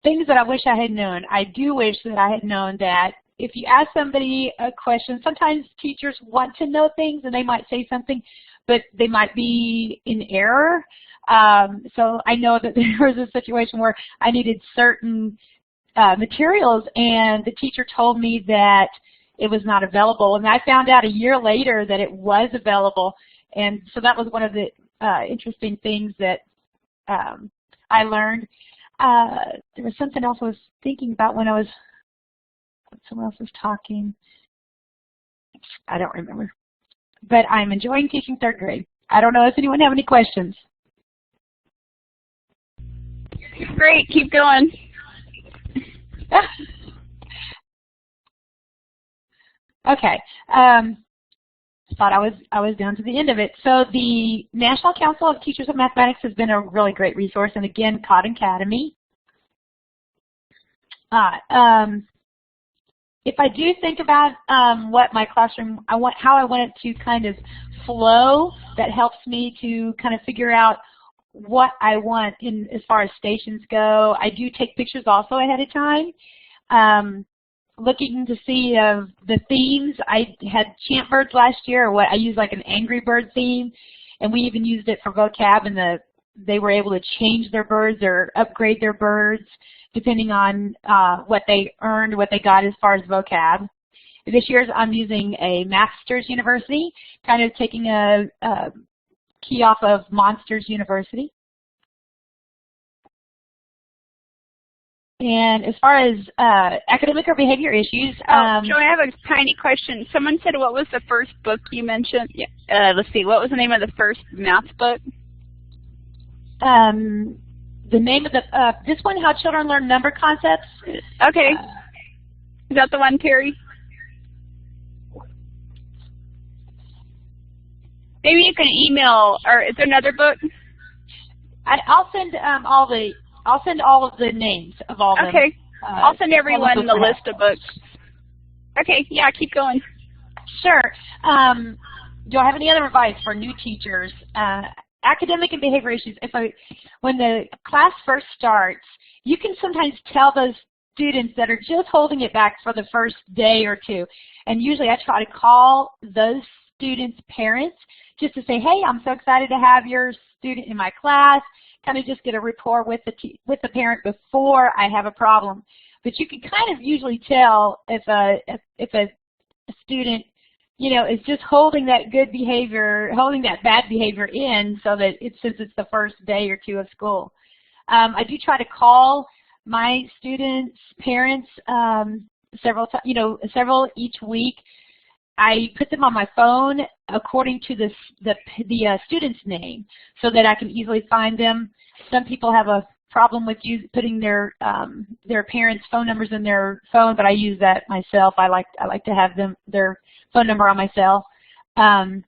Things that I wish I had known. I do wish that I had known that if you ask somebody a question, sometimes teachers want to know things and they might say something, but they might be in error. So I know that there was a situation where I needed certain materials and the teacher told me that it was not available, and I found out a year later that it was available. And so that was one of the interesting things that I learned. There was something else I was thinking about when someone else was talking. I don't remember. But I'm enjoying teaching third grade. I don't know if anyone have any questions. Great, keep going. Okay. Thought I was down to the end of it. So the National Council of Teachers of Mathematics has been a really great resource, and again, Khan Academy. If I do think about what my classroom, how I want it to kind of flow, that helps me to kind of figure out what I want in as far as stations go. I do take pictures also ahead of time. Looking to see the themes. I had chant birds last year, or what I used like an Angry Bird theme, and we even used it for vocab, and they were able to change their birds or upgrade their birds depending on what they earned, what they got as far as vocab. This year I'm using a Masters University, kind of taking a key off of Monsters University. And as far as academic or behavior issues, Joy, I have a tiny question. Someone said, what was the first book you mentioned? Yeah. Let's see, what was the name of the first math book? The name of this one, How Children Learn Number Concepts. Okay. Is that the one, Terry? Maybe you can email, or is there another book? I'll send I'll send all of the names of all of them. Okay. I'll send everyone the list of books. Okay, yeah, keep going. Sure. Do I have any other advice for new teachers? Academic and behavior issues. When the class first starts, you can sometimes tell those students that are just holding it back for the first day or two. And usually I try to call those students' parents just to say, hey, I'm so excited to have your student in my class. Kind of just get a rapport with the parent before I have a problem. But you can kind of usually tell if a student, is just holding that good behavior, holding that bad behavior in, so that since it's the first day or two of school. I do try to call my students' parents several each week. I put them on my phone according to the student's name, so that I can easily find them. Some people have a problem with putting their parents' phone numbers in their phone, but I use that myself. I like to have their phone number on my cell. I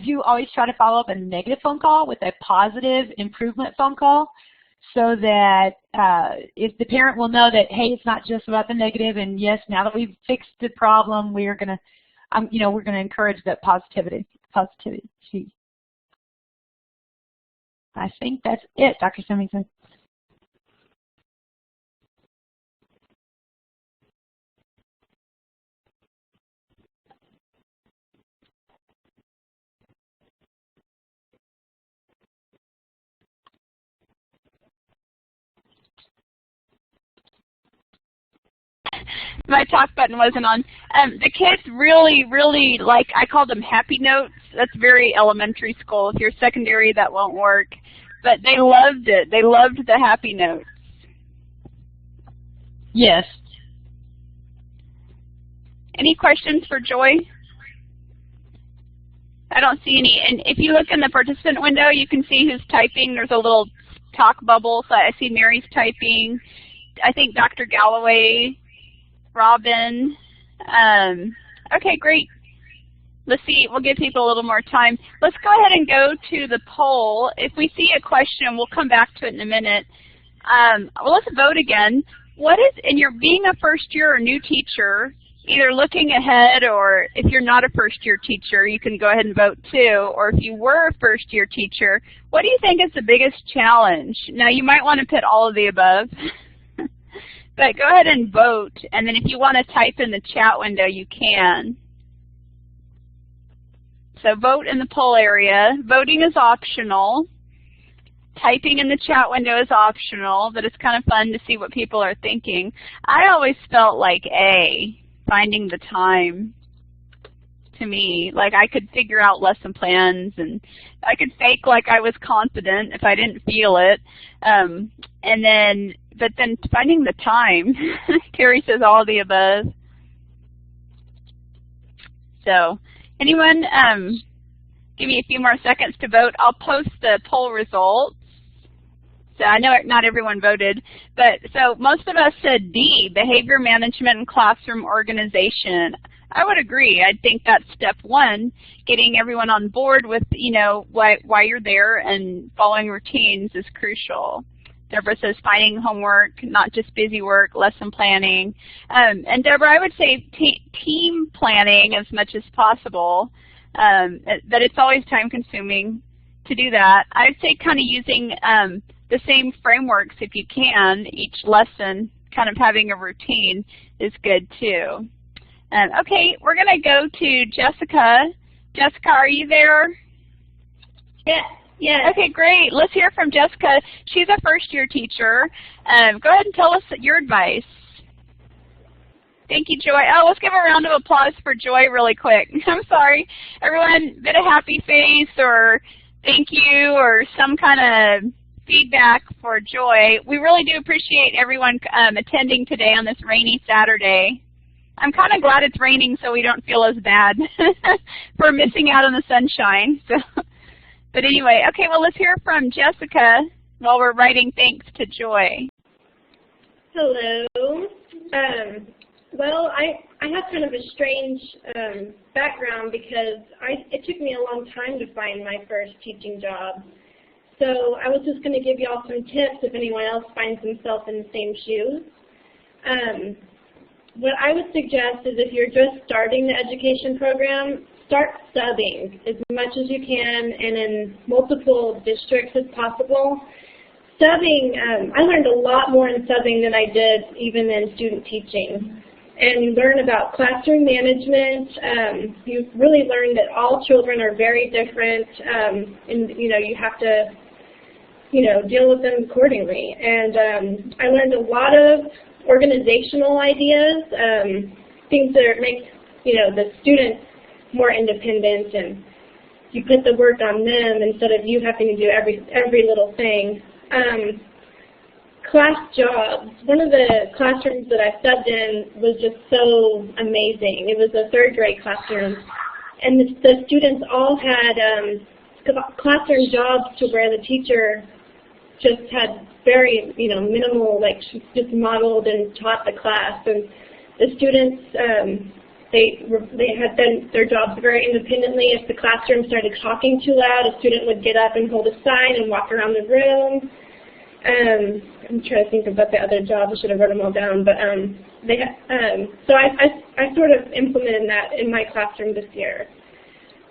do always try to follow up a negative phone call with a positive improvement phone call. so that if the parent will know that, hey, it's not just about the negative, and yes, now that we've fixed the problem, we're going to, we're going to encourage that positivity. I think that's it, Dr. Semingson. My talk button wasn't on. The kids really, really like, I call them happy notes. That's very elementary school. If you're secondary, that won't work. But they loved it. They loved the happy notes. Yes. Any questions for Joy? I don't see any. And if you look in the participant window, you can see who's typing. There's a little talk bubble. So I see Mary's typing. I think Dr. Galloway, Robin. Okay, great. Let's see. We'll give people a little more time. Let's go ahead and go to the poll. If we see a question, we'll come back to it in a minute. Well, let's vote again. What is, and you're being a first year or new teacher, either looking ahead, or if you're not a first year teacher, you can go ahead and vote too. Or if you were a first year teacher, what do you think is the biggest challenge? Now, you might want to put all of the above. But go ahead and vote, and then if you want to type in the chat window, you can. So vote in the poll area. Voting is optional. Typing in the chat window is optional, but it's kind of fun to see what people are thinking. I always felt like A, finding the time. To me, like I could figure out lesson plans, and I could fake like I was confident if I didn't feel it. But then finding the time. Terry says all of the above. So, anyone, give me a few more seconds to vote. I'll post the poll results. So I know not everyone voted, but so most of us said D, behavior management and classroom organization. I would agree. I think that's step one, getting everyone on board with, why you're there, and following routines is crucial. Deborah says finding homework, not just busy work, lesson planning. And Deborah, I would say team planning as much as possible, but it's always time consuming to do that. I'd say kind of using the same frameworks if you can, each lesson, kind of having a routine is good too. Okay, we're going to go to Jessica. Jessica, are you there? Yes. Yes. Okay, great. Let's hear from Jessica. She's a first-year teacher. Go ahead and tell us your advice. Thank you, Joy. Oh, let's give a round of applause for Joy really quick. I'm sorry. Everyone, bit of happy face or thank you or some kind of feedback for Joy. We really do appreciate everyone attending today on this rainy Saturday. I'm kind of glad it's raining so we don't feel as bad for missing out on the sunshine. So. But anyway, okay, well, let's hear from Jessica while we're writing thanks to Joy. Hello. Well, I have kind of a strange background because it took me a long time to find my first teaching job. So I was just going to give you all some tips if anyone else finds themselves in the same shoes. What I would suggest is if you're just starting the education program, start subbing as much as you can and in multiple districts as possible. Subbing, I learned a lot more in subbing than I did even in student teaching. And you learn about classroom management. You really learn that all children are very different, and you have to deal with them accordingly. And I learned a lot of organizational ideas, things that make the students more independent, and you put the work on them instead of you having to do every little thing. Class jobs. One of the classrooms that I subbed in was just so amazing. It was a third grade classroom, and the students all had classroom jobs to where the teacher just had very minimal, like she just modeled and taught the class, and the students they had done their jobs very independently. If the classroom started talking too loud, a student would get up and hold a sign and walk around the room. I'm trying to think about the other jobs. I should have wrote them all down, but so I sort of implemented that in my classroom this year.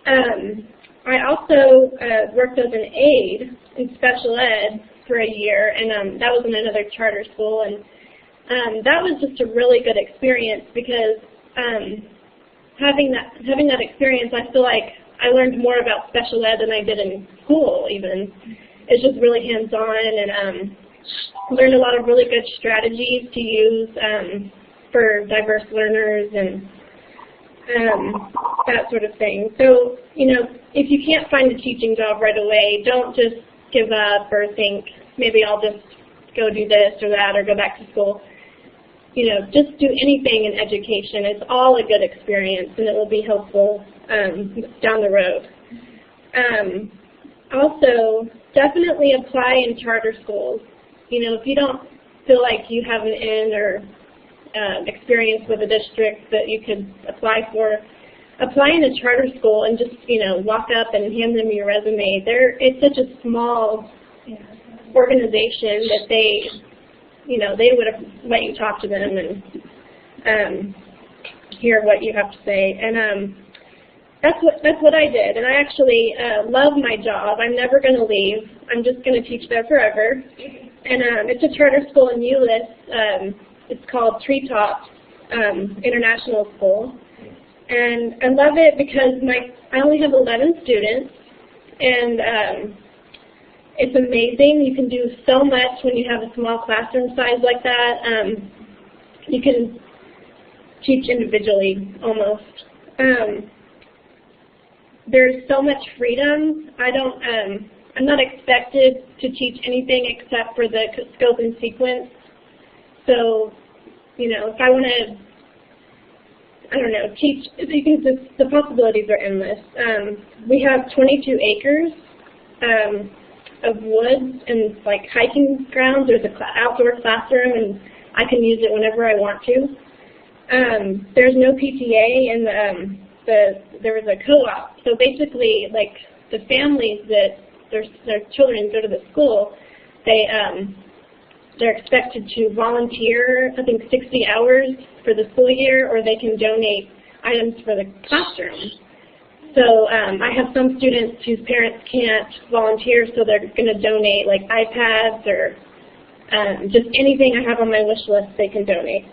I also worked as an aide in special ed for a year, and that was in another charter school, and that was just a really good experience because having that experience, I feel like I learned more about special ed than I did in school even. It's just really hands-on, and learned a lot of really good strategies to use for diverse learners and that sort of thing. So, you know, if you can't find a teaching job right away, don't just give up or think, maybe I'll just go do this or that or go back to school. You know, just do anything in education. It's all a good experience, and it will be helpful down the road. Also, definitely apply in charter schools. You know, if you don't feel like you have an in or experience with a district that you could apply for, apply in a charter school and just, you know, walk up and hand them your resume. It's such a small organization that they, you know, they would have let you talk to them and hear what you have to say. And that's what I did. And I actually love my job. I'm never going to leave. I'm just going to teach there forever. And it's a charter school in Euless. It's called Treetops International School. And I love it because I only have 11 students, and it's amazing. You can do so much when you have a small classroom size like that. You can teach individually almost. There's so much freedom. I'm not expected to teach anything except for the scope and sequence. So, you know, if I want to, I don't know, teach, the possibilities are endless. We have 22 acres of woods and like hiking grounds. There's an outdoor classroom, and I can use it whenever I want to. There's no PTA, and there was a co-op. So basically, like the families that their children go to the school, they're expected to volunteer, I think, 60 hours for the school year, or they can donate items for the classroom. So I have some students whose parents can't volunteer, so they're going to donate like iPads or just anything I have on my wish list they can donate.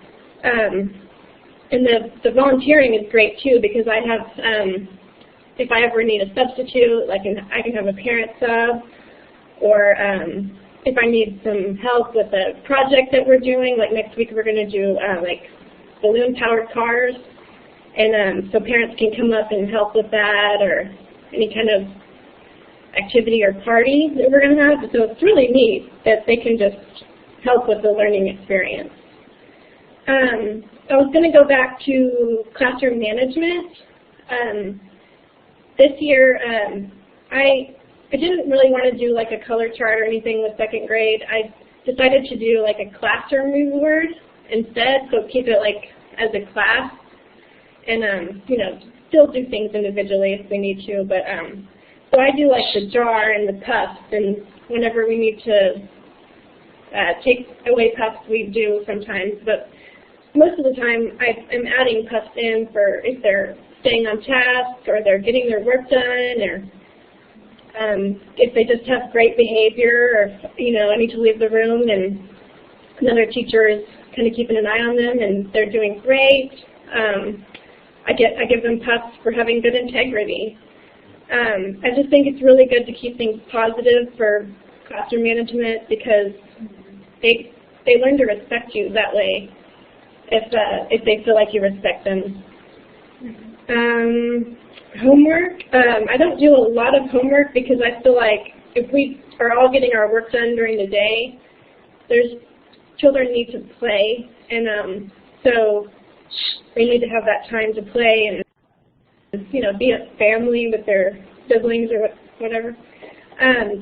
And the volunteering is great too, because I have, if I ever need a substitute, like I can have a parent sub, or if I need some help with a project that we're doing, like next week we're going to do like balloon-powered cars, and so parents can come up and help with that, or any kind of activity or party that we're going to have. So it's really neat that they can just help with the learning experience. I was going to go back to classroom management. This year, I didn't really want to do like a color chart or anything with second grade. I decided to do like a classroom reward instead, so keep it like as a class, and you know, still do things individually if we need to. But so I do like the jar and the puffs, and whenever we need to take away puffs, we do sometimes. But most of the time, I'm adding puffs in for if they're staying on task or they're getting their work done, or if they just have great behavior, or you know, I need to leave the room and another teacher is kind of keeping an eye on them and they're doing great. I give them puffs for having good integrity. I just think it's really good to keep things positive for classroom management, because they learn to respect you that way if they feel like you respect them. Homework. I don't do a lot of homework because I feel like if we are all getting our work done during the day, children need to play, and so they need to have that time to play and, you know, be a family with their siblings or whatever.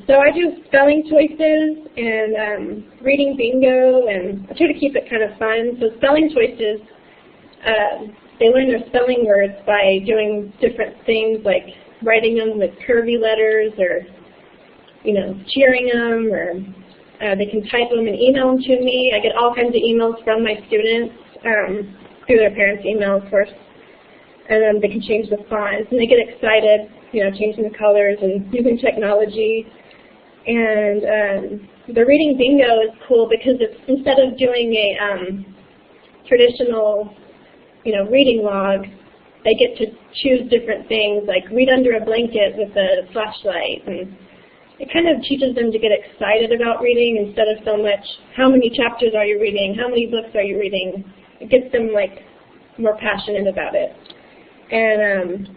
So I do spelling choices and reading bingo, and I try to keep it kind of fun. So spelling choices, they learn their spelling words by doing different things, like writing them with curvy letters, or, you know, cheering them, or They can type them and email them to me. I get all kinds of emails from my students through their parents' email, of course. And then they can change the fonts, and they get excited, changing the colors and using technology. And the reading bingo is cool because it's, instead of doing a traditional, reading log, they get to choose different things, like read under a blanket with a flashlight. And it kind of teaches them to get excited about reading instead of so much, how many chapters are you reading? How many books are you reading? It gets them, more passionate about it. And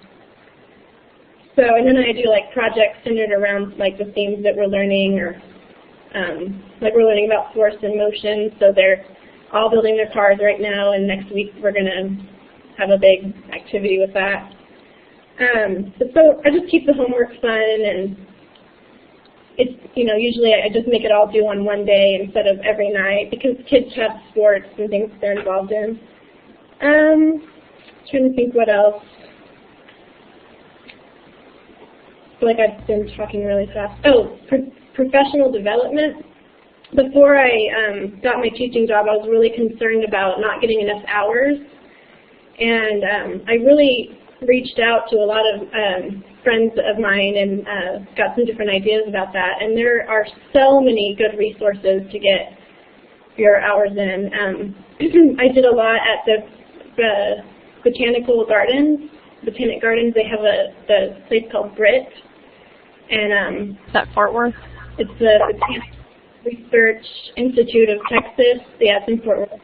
and then I do, projects centered around, the themes that we're learning, or, we're learning about force and motion, so they're all building their cars right now, and next week we're going to have a big activity with that. So I just keep the homework fun, and it's, usually I just make it all due on one day instead of every night, because kids have sports and things they're involved in. Trying to think what else. I feel like I've been talking really fast. Oh, professional development. Before I got my teaching job, I was really concerned about not getting enough hours. And I really reached out to a lot of friends of mine and got some different ideas about that. And there are so many good resources to get your hours in. I did a lot at the Botanic Gardens. They have the place called Brit. And is that Fort Worth? It's the Botanic Research Institute of Texas. Yeah, it's in Fort Worth.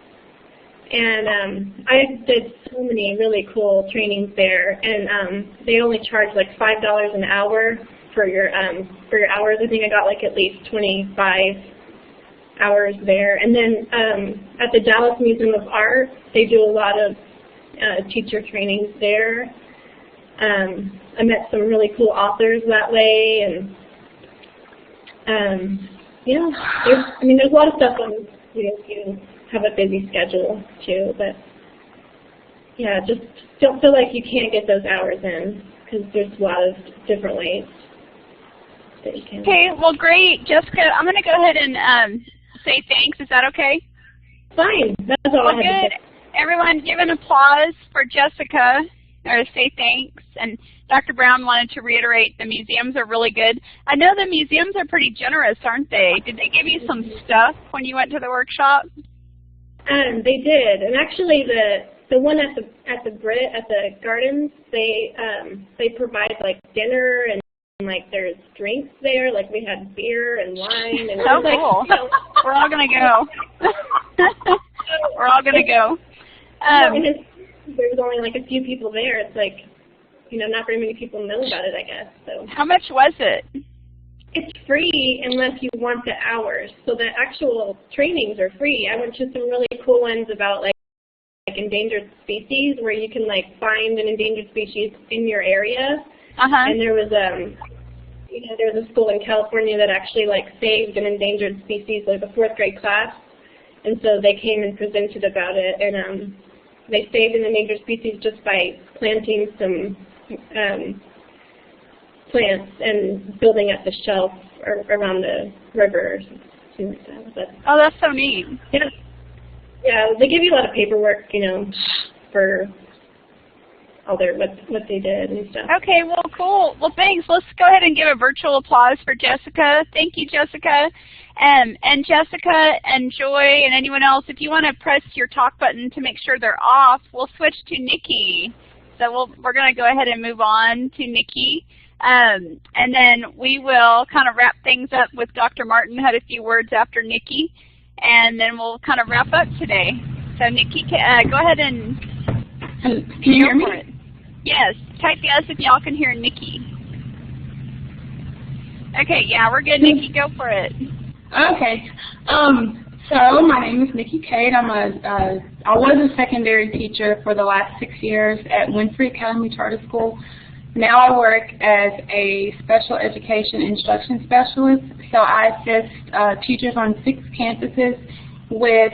And I did so many really cool trainings there, and they only charge $5 an hour for your hours. I think I got at least 25 hours there. And then at the Dallas Museum of Art, they do a lot of teacher trainings there. I met some really cool authors that way, and yeah, there's a lot of stuff on you have a busy schedule too, but yeah, just don't feel like you can't get those hours in, because there's a lot of different ways that you can. Okay, well great. Jessica, I'm going to go ahead and say thanks. Is that okay? Fine. That's all I had to say. Everyone give an applause for Jessica, or say thanks. And Dr. Brown wanted to reiterate the museums are really good. I know the museums are pretty generous, aren't they? Did they give you some stuff when you went to the workshop? They did, and actually the one at the gardens, they provide dinner and there's drinks there, we had beer and wine and so cool. We're all gonna go. We're all gonna go. There's only a few people there. It's not very many people know about it, I guess. So how much was it? It's free unless you want the hours. So the actual trainings are free. I went to some really cool ones about endangered species, where you can find an endangered species in your area. And there was there was a school in California that actually saved an endangered species, a 4th grade class. And so they came and presented about it, and they saved an endangered species just by planting some plants and building up the shelf around the river or something like that. Oh, that's so neat. Yeah, they give you a lot of paperwork, for all what they did and stuff. Okay, well, cool. Well, thanks. Let's go ahead and give a virtual applause for Jessica. Thank you, Jessica. And Jessica and Joy and anyone else, if you want to press your talk button to make sure they're off, we'll switch to Nikki. So we're going to go ahead and move on to Nikki. And then we will kind of wrap things up with Dr. Martin, had a few words after Nikki, and then we'll kind of wrap up today. So Nikki, go ahead and can you hear me? It. Yes, type yes if y'all can hear Nikki. Okay, yeah, we're good. Nikki, go for it. Okay. So my name is Nikki Cade. I was a secondary teacher for the last 6 years at Winfrey Academy Charter School. Now I work as a special education instruction specialist. So I assist teachers on 6 campuses with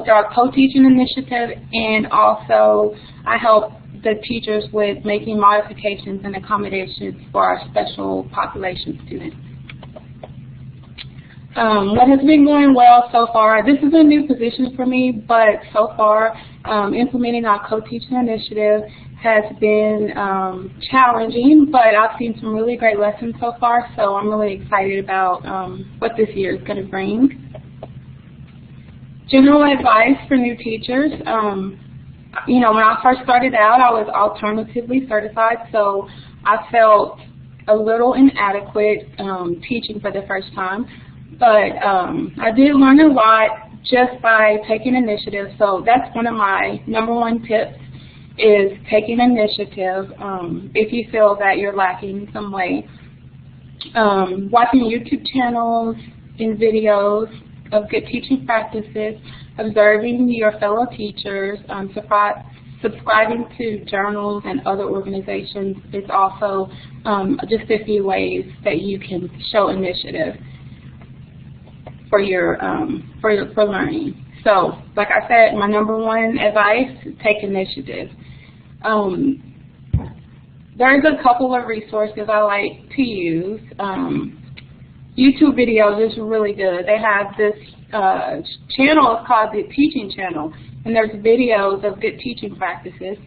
our co-teaching initiative, and also I help the teachers with making modifications and accommodations for our special population students. What has been going well so far, this is a new position for me, but so far implementing our co-teaching initiative has been challenging, but I've seen some really great lessons so far, so I'm really excited about what this year is going to bring. General advice for new teachers. You know, when I first started out, I was alternatively certified, so I felt a little inadequate teaching for the first time. But I did learn a lot just by taking initiative, so that's one of my #1 tips is taking initiative if you feel that you're lacking in some way. Watching YouTube channels and videos of good teaching practices, observing your fellow teachers, subscribing to journals and other organizations is also just a few ways that you can show initiative for your for learning. So, like I said, my #1 advice: take initiative. There's a couple of resources I like to use. YouTube videos is really good. They have this channel called the Teaching Channel, and there's videos of good teaching practices.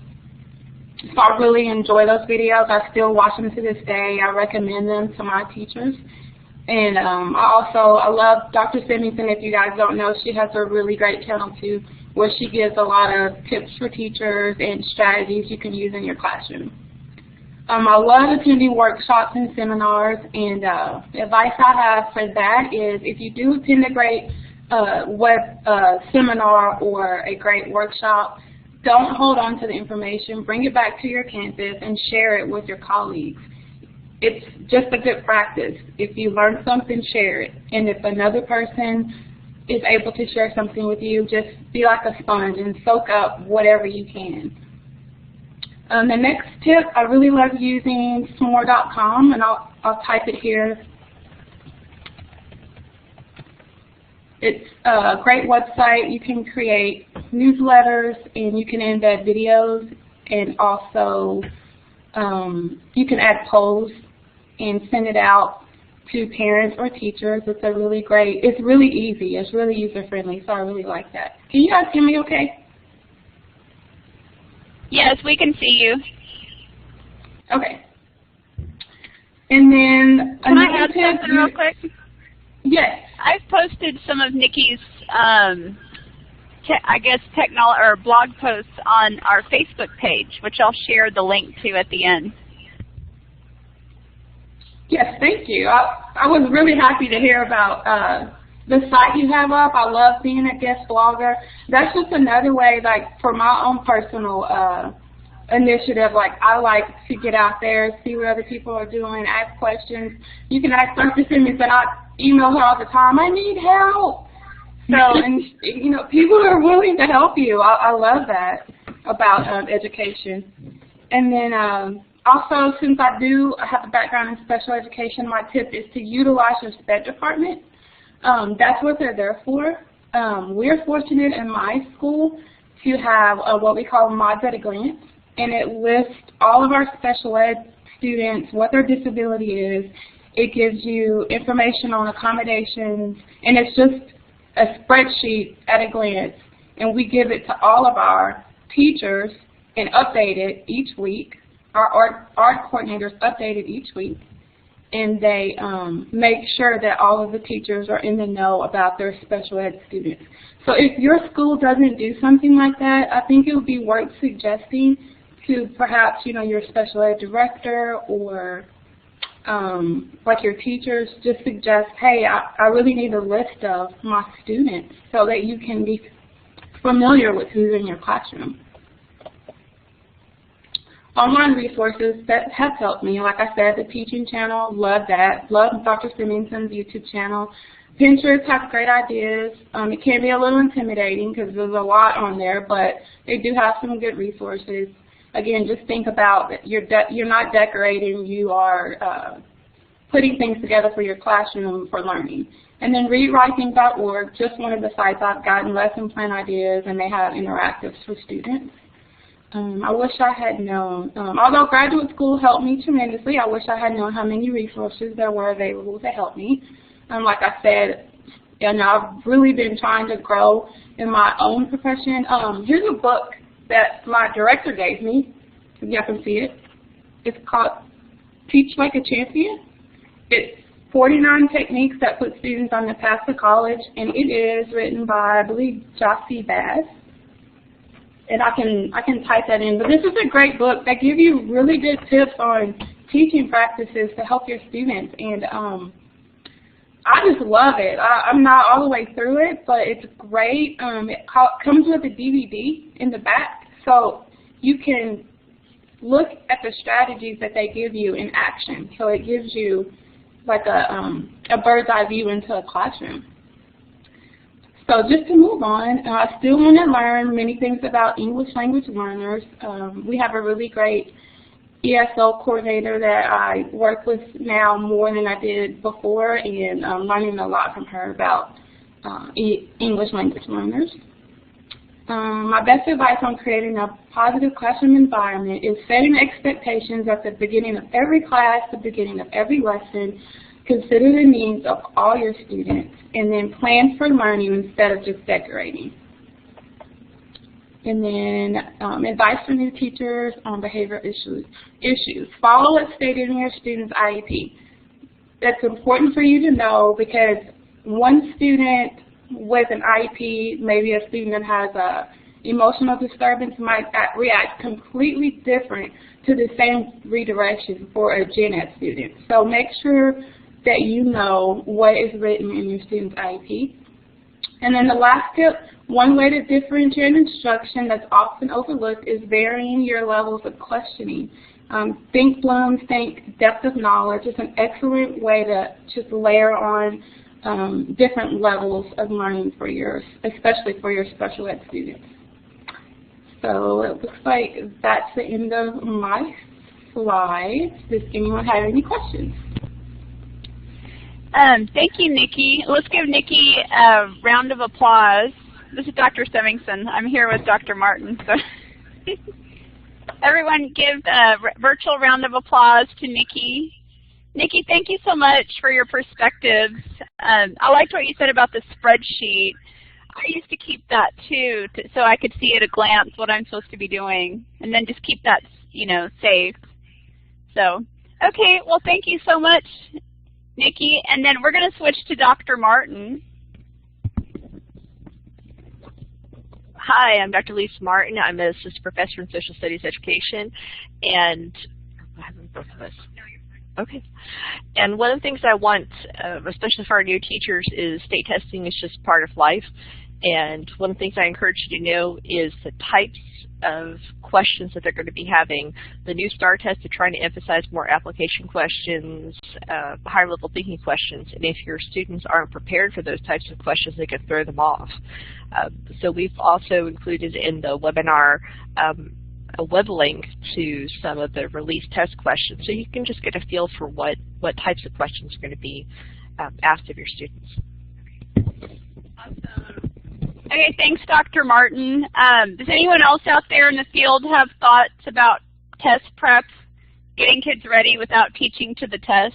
So I really enjoy those videos. I still watch them to this day. I recommend them to my teachers. And I love Dr. Semingson. If you guys don't know, she has a really great channel too, where she gives a lot of tips for teachers and strategies you can use in your classroom. I love attending workshops and seminars, and the advice I have for that is if you do attend a great seminar or a great workshop, don't hold on to the information. Bring it back to your campus and share it with your colleagues. It's just a good practice. If you learn something, share it. And if another person is able to share something with you, just be like a sponge and soak up whatever you can. The next tip, I really love using smore.com, and I'll type it here. It's a great website. You can create newsletters, and you can embed videos, and also you can add polls and send it out to parents or teachers. It's a really great, it's really easy, it's really user-friendly, so I really like that. Can you guys hear me okay? Yes, we can see you. Okay. And then can I add something real quick? Yes. I've posted some of Nikki's, I guess, blog posts on our Facebook page, which I'll share the link to at the end. Yes, thank you. I was really happy to hear about the site you have up. I love being a guest blogger. That's just another way, like, for my own personal initiative, like, I like to get out there, see what other people are doing, ask questions. You can ask Dr. Semingson. I email her all the time, I need help. So, and, you know, people are willing to help you. I love that about education. And then also, since I do have a background in special education, my tip is to utilize your SPED department. That's what they're there for. We're fortunate in my school to have what we call Mods at a Glance, and it lists all of our special ed students, what their disability is. It gives you information on accommodations, and it's just a spreadsheet at a glance, and we give it to all of our teachers and update it each week. Our art coordinators update it each week, and they make sure that all of the teachers are in the know about their special ed students. So if your school doesn't do something like that, I think it would be worth suggesting to perhaps, you know, your special ed director or like your teachers, just suggest, hey, I really need a list of my students so that you can be familiar with who's in your classroom. Online resources that have helped me, like I said, the teaching channel, love that. Love Dr. Semingson's YouTube channel. Pinterest has great ideas. It can be a little intimidating because there's a lot on there, but they do have some good resources. Again, just think about that you're not decorating, you are putting things together for your classroom for learning. And then readwriting.org, just one of the sites I've gotten lesson plan ideas, and they have interactives for students. I wish I had known, although graduate school helped me tremendously, I wish I had known how many resources there were available to help me. Like I said, and I've really been trying to grow in my own profession. Here's a book that my director gave me. Y'all can see it. It's called Teach Like a Champion. It's 49 techniques that put students on the path to college, and it is written by, I believe, Jossie Bass. And I can type that in. But this is a great book that gives you really good tips on teaching practices to help your students. And I just love it. I'm not all the way through it, but it's great. It comes with a DVD in the back, so you can look at the strategies that they give you in action. So it gives you like a bird's eye view into a classroom. So just to move on, I still want to learn many things about English language learners. We have a really great ESL coordinator that I work with now more than I did before, and I'm learning a lot from her about English language learners. My best advice on creating a positive classroom environment is setting expectations at the beginning of every class, the beginning of every lesson. Consider the needs of all your students, and then plan for learning instead of just decorating. And then advice for new teachers on behavioral issues. Follow what's stated in your student's IEP. That's important for you to know, because one student with an IEP, maybe a student that has a emotional disturbance, might react completely different to the same redirection for a gen ed student. So make sure that you know what is written in your student's IEP. And then the last tip, one way to differentiate instruction that's often overlooked is varying your levels of questioning. Think Bloom's, think depth of knowledge is an excellent way to just layer on different levels of learning for yours, especially for your special ed students. So it looks like that's the end of my slides. Does anyone have any questions? Thank you, Nikki. Let's give Nikki a round of applause. This is Dr. Semingson. I'm here with Dr. Martin. So everyone give a virtual round of applause to Nikki. Nikki, thank you so much for your perspectives. I liked what you said about the spreadsheet. I used to keep that too, so I could see at a glance what I'm supposed to be doing, and then just keep that, saved. So, okay, well, thank you so much, Nikki, and then we're going to switch to Dr. Martin. Hi, I'm Dr. Lisa Martin. I'm an assistant professor in social studies education, and I have both of us. Okay. And one of the things I want, especially for our new teachers, is state testing is just part of life. And one of the things I encourage you to know is the types of questions that they're going to be having. The new STAR test is trying to emphasize more application questions, higher level thinking questions. And if your students aren't prepared for those types of questions, they can throw them off. So we've also included in the webinar a web link to some of the released test questions, so you can just get a feel for what types of questions are going to be asked of your students. Awesome. Okay, thanks, Dr. Martin. Does anyone else out there in the field have thoughts about test prep, getting kids ready without teaching to the test?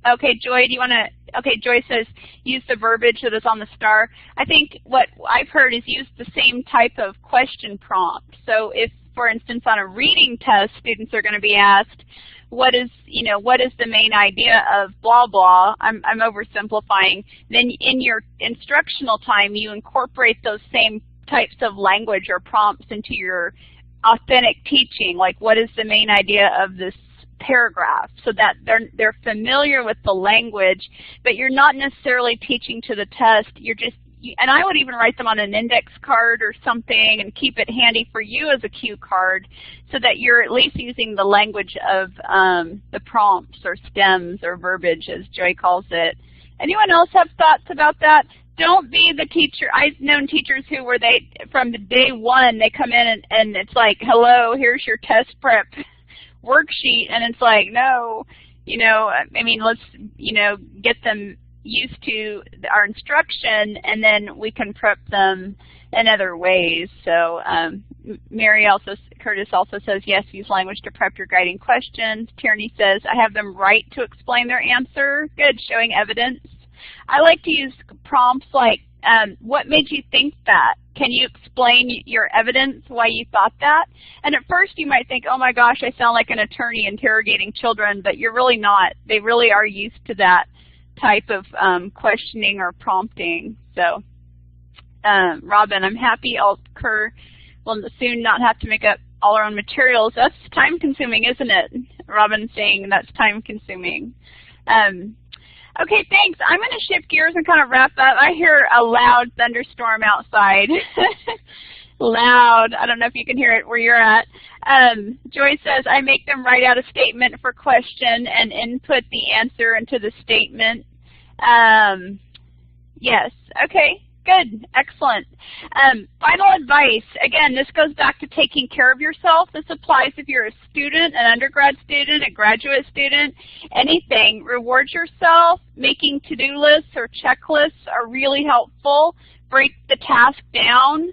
Okay, Joy, do you want to? Okay, Joy says use the verbiage that is on the STAR. I think what I've heard is use the same type of question prompt. So if, for instance, on a reading test, students are going to be asked, what is the main idea of blah blah? I'm oversimplifying. Then in your instructional time, you incorporate those same types of language or prompts into your authentic teaching. Like, what is the main idea of this paragraph? So that they're familiar with the language, but you're not necessarily teaching to the test. You're just, and I would even write them on an index card or something and keep it handy for you as a cue card, so that you're at least using the language of the prompts or stems or verbiage, as Joy calls it. Anyone else have thoughts about that? Don't be the teacher. I've known teachers who were from the day one, they come in and it's like, hello, here's your test prep worksheet, and it's like, no, I mean, let's, get them used to our instruction, and then we can prep them in other ways. So Curtis also says, yes, use language to prep your guiding questions. Tierney says, I have them write to explain their answer. Good, showing evidence. I like to use prompts like, what made you think that? Can you explain your evidence why you thought that? And at first you might think, oh my gosh, I sound like an attorney interrogating children, but you're really not. They really are used to that type of questioning or prompting. So, Robin, I'm happy will soon not have to make up all our own materials. That's time consuming, isn't it? Robin's saying that's time consuming. Okay, thanks. I'm going to shift gears and kind of wrap up. I hear a loud thunderstorm outside. Loud. I don't know if you can hear it where you're at. Joy says, I make them write out a statement for question and input the answer into the statement. Yes. Okay. Good. Excellent. Final advice. Again, this goes back to taking care of yourself. This applies if you're a student, an undergrad student, a graduate student, anything. Reward yourself. Making to-do lists or checklists are really helpful. Break the task down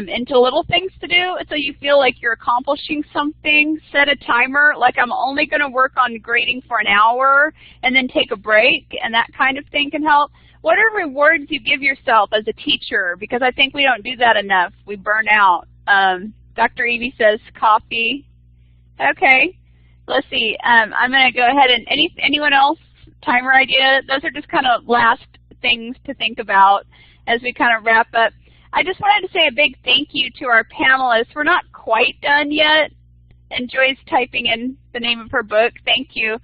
into little things to do so you feel like you're accomplishing something. Set a timer, like I'm only going to work on grading for an hour and then take a break, and that kind of thing can help. What are rewards you give yourself as a teacher? Because I think we don't do that enough. We burn out. Dr. Evie says coffee. Okay. Let's see. I'm going to go ahead and anyone else? Timer idea? Those are just kind of last things to think about as we kind of wrap up. I just wanted to say a big thank you to our panelists. We're not quite done yet. And Joy's typing in the name of her book. Thank you.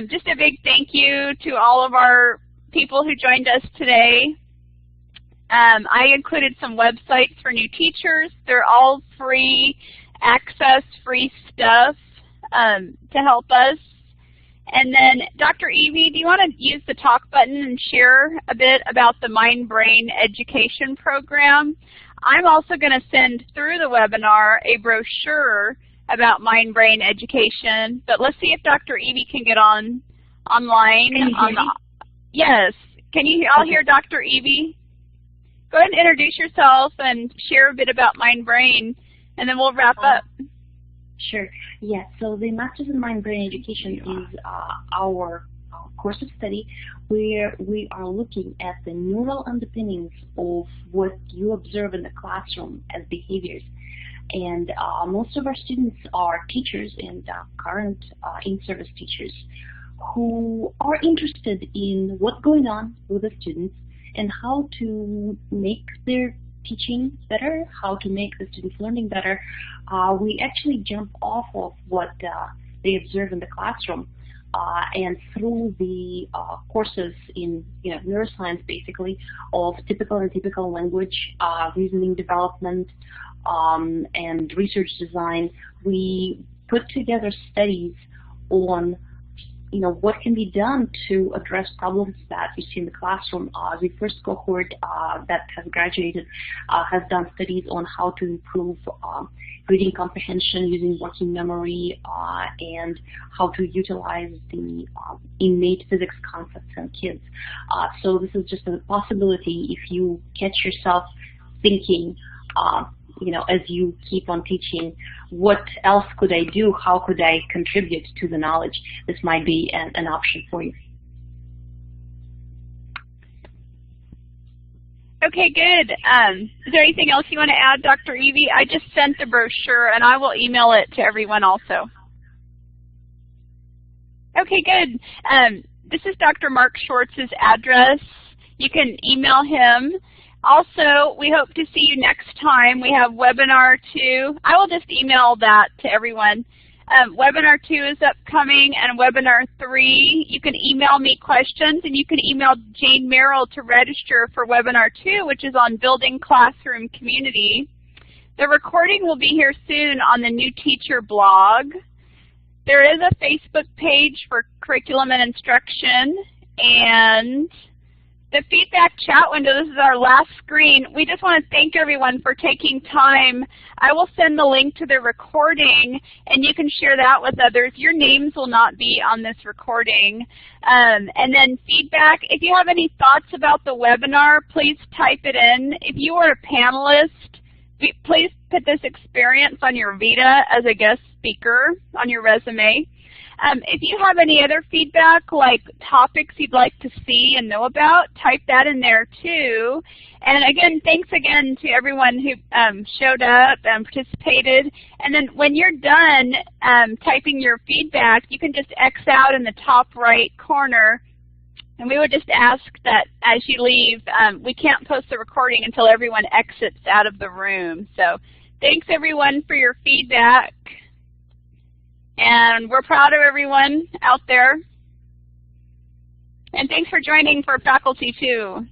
Just a big thank you to all of our people who joined us today. I included some websites for new teachers. They're all free access, free stuff to help us. And then, Dr. Evie, do you want to use the talk button and share a bit about the Mind Brain Education Program? I'm also going to send through the webinar a brochure about Mind Brain Education. But let's see if Dr. Evie can get online. Can you hear me? Yes. Can you all hear Dr. Evie? Go ahead and introduce yourself and share a bit about Mind Brain, and then we'll wrap up. Sure. Yeah, so the Masters in Mind Brain Education is our course of study where we are looking at the neural underpinnings of what you observe in the classroom as behaviors. And most of our students are teachers and current in-service teachers who are interested in what's going on with the students and how to make their teaching better, how to make the students' learning better. We actually jump off of what they observe in the classroom and through the courses in neuroscience, basically, of typical and atypical language, reasoning development, and research design, we put together studies on what can be done to address problems that you see in the classroom. The first cohort that has graduated has done studies on how to improve reading comprehension using working memory and how to utilize the innate physics concepts in kids. So this is just a possibility if you catch yourself thinking as you keep on teaching, what else could I do? How could I contribute to the knowledge? This might be an option for you. Okay, good. Is there anything else you want to add, Dr. Evie? I just sent the brochure, and I will email it to everyone also. Okay, good. This is Dr. Mark Schwartz's address. You can email him. Also, we hope to see you next time. We have Webinar 2. I will just email that to everyone. Webinar 2 is upcoming, and Webinar 3, you can email me questions, and you can email Jane Merrill to register for Webinar 2, which is on building classroom community. The recording will be here soon on the New Teacher blog. There is a Facebook page for curriculum and instruction, and the feedback chat window, this is our last screen. We just want to thank everyone for taking time. I will send the link to the recording, and you can share that with others. Your names will not be on this recording. And then feedback, if you have any thoughts about the webinar, please type it in. If you are a panelist, please put this experience on your Vita as a guest speaker on your resume. If you have any other feedback, like topics you'd like to see and know about, type that in there too. And again, thanks again to everyone who showed up and participated. And then when you're done typing your feedback, you can just X out in the top right corner. And we would just ask that as you leave, we can't post the recording until everyone exits out of the room. So thanks everyone for your feedback. And we're proud of everyone out there. And thanks for joining for faculty too.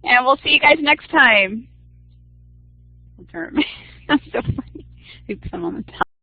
And we'll see you guys next time. I'm so funny. Oops, I'm on the top.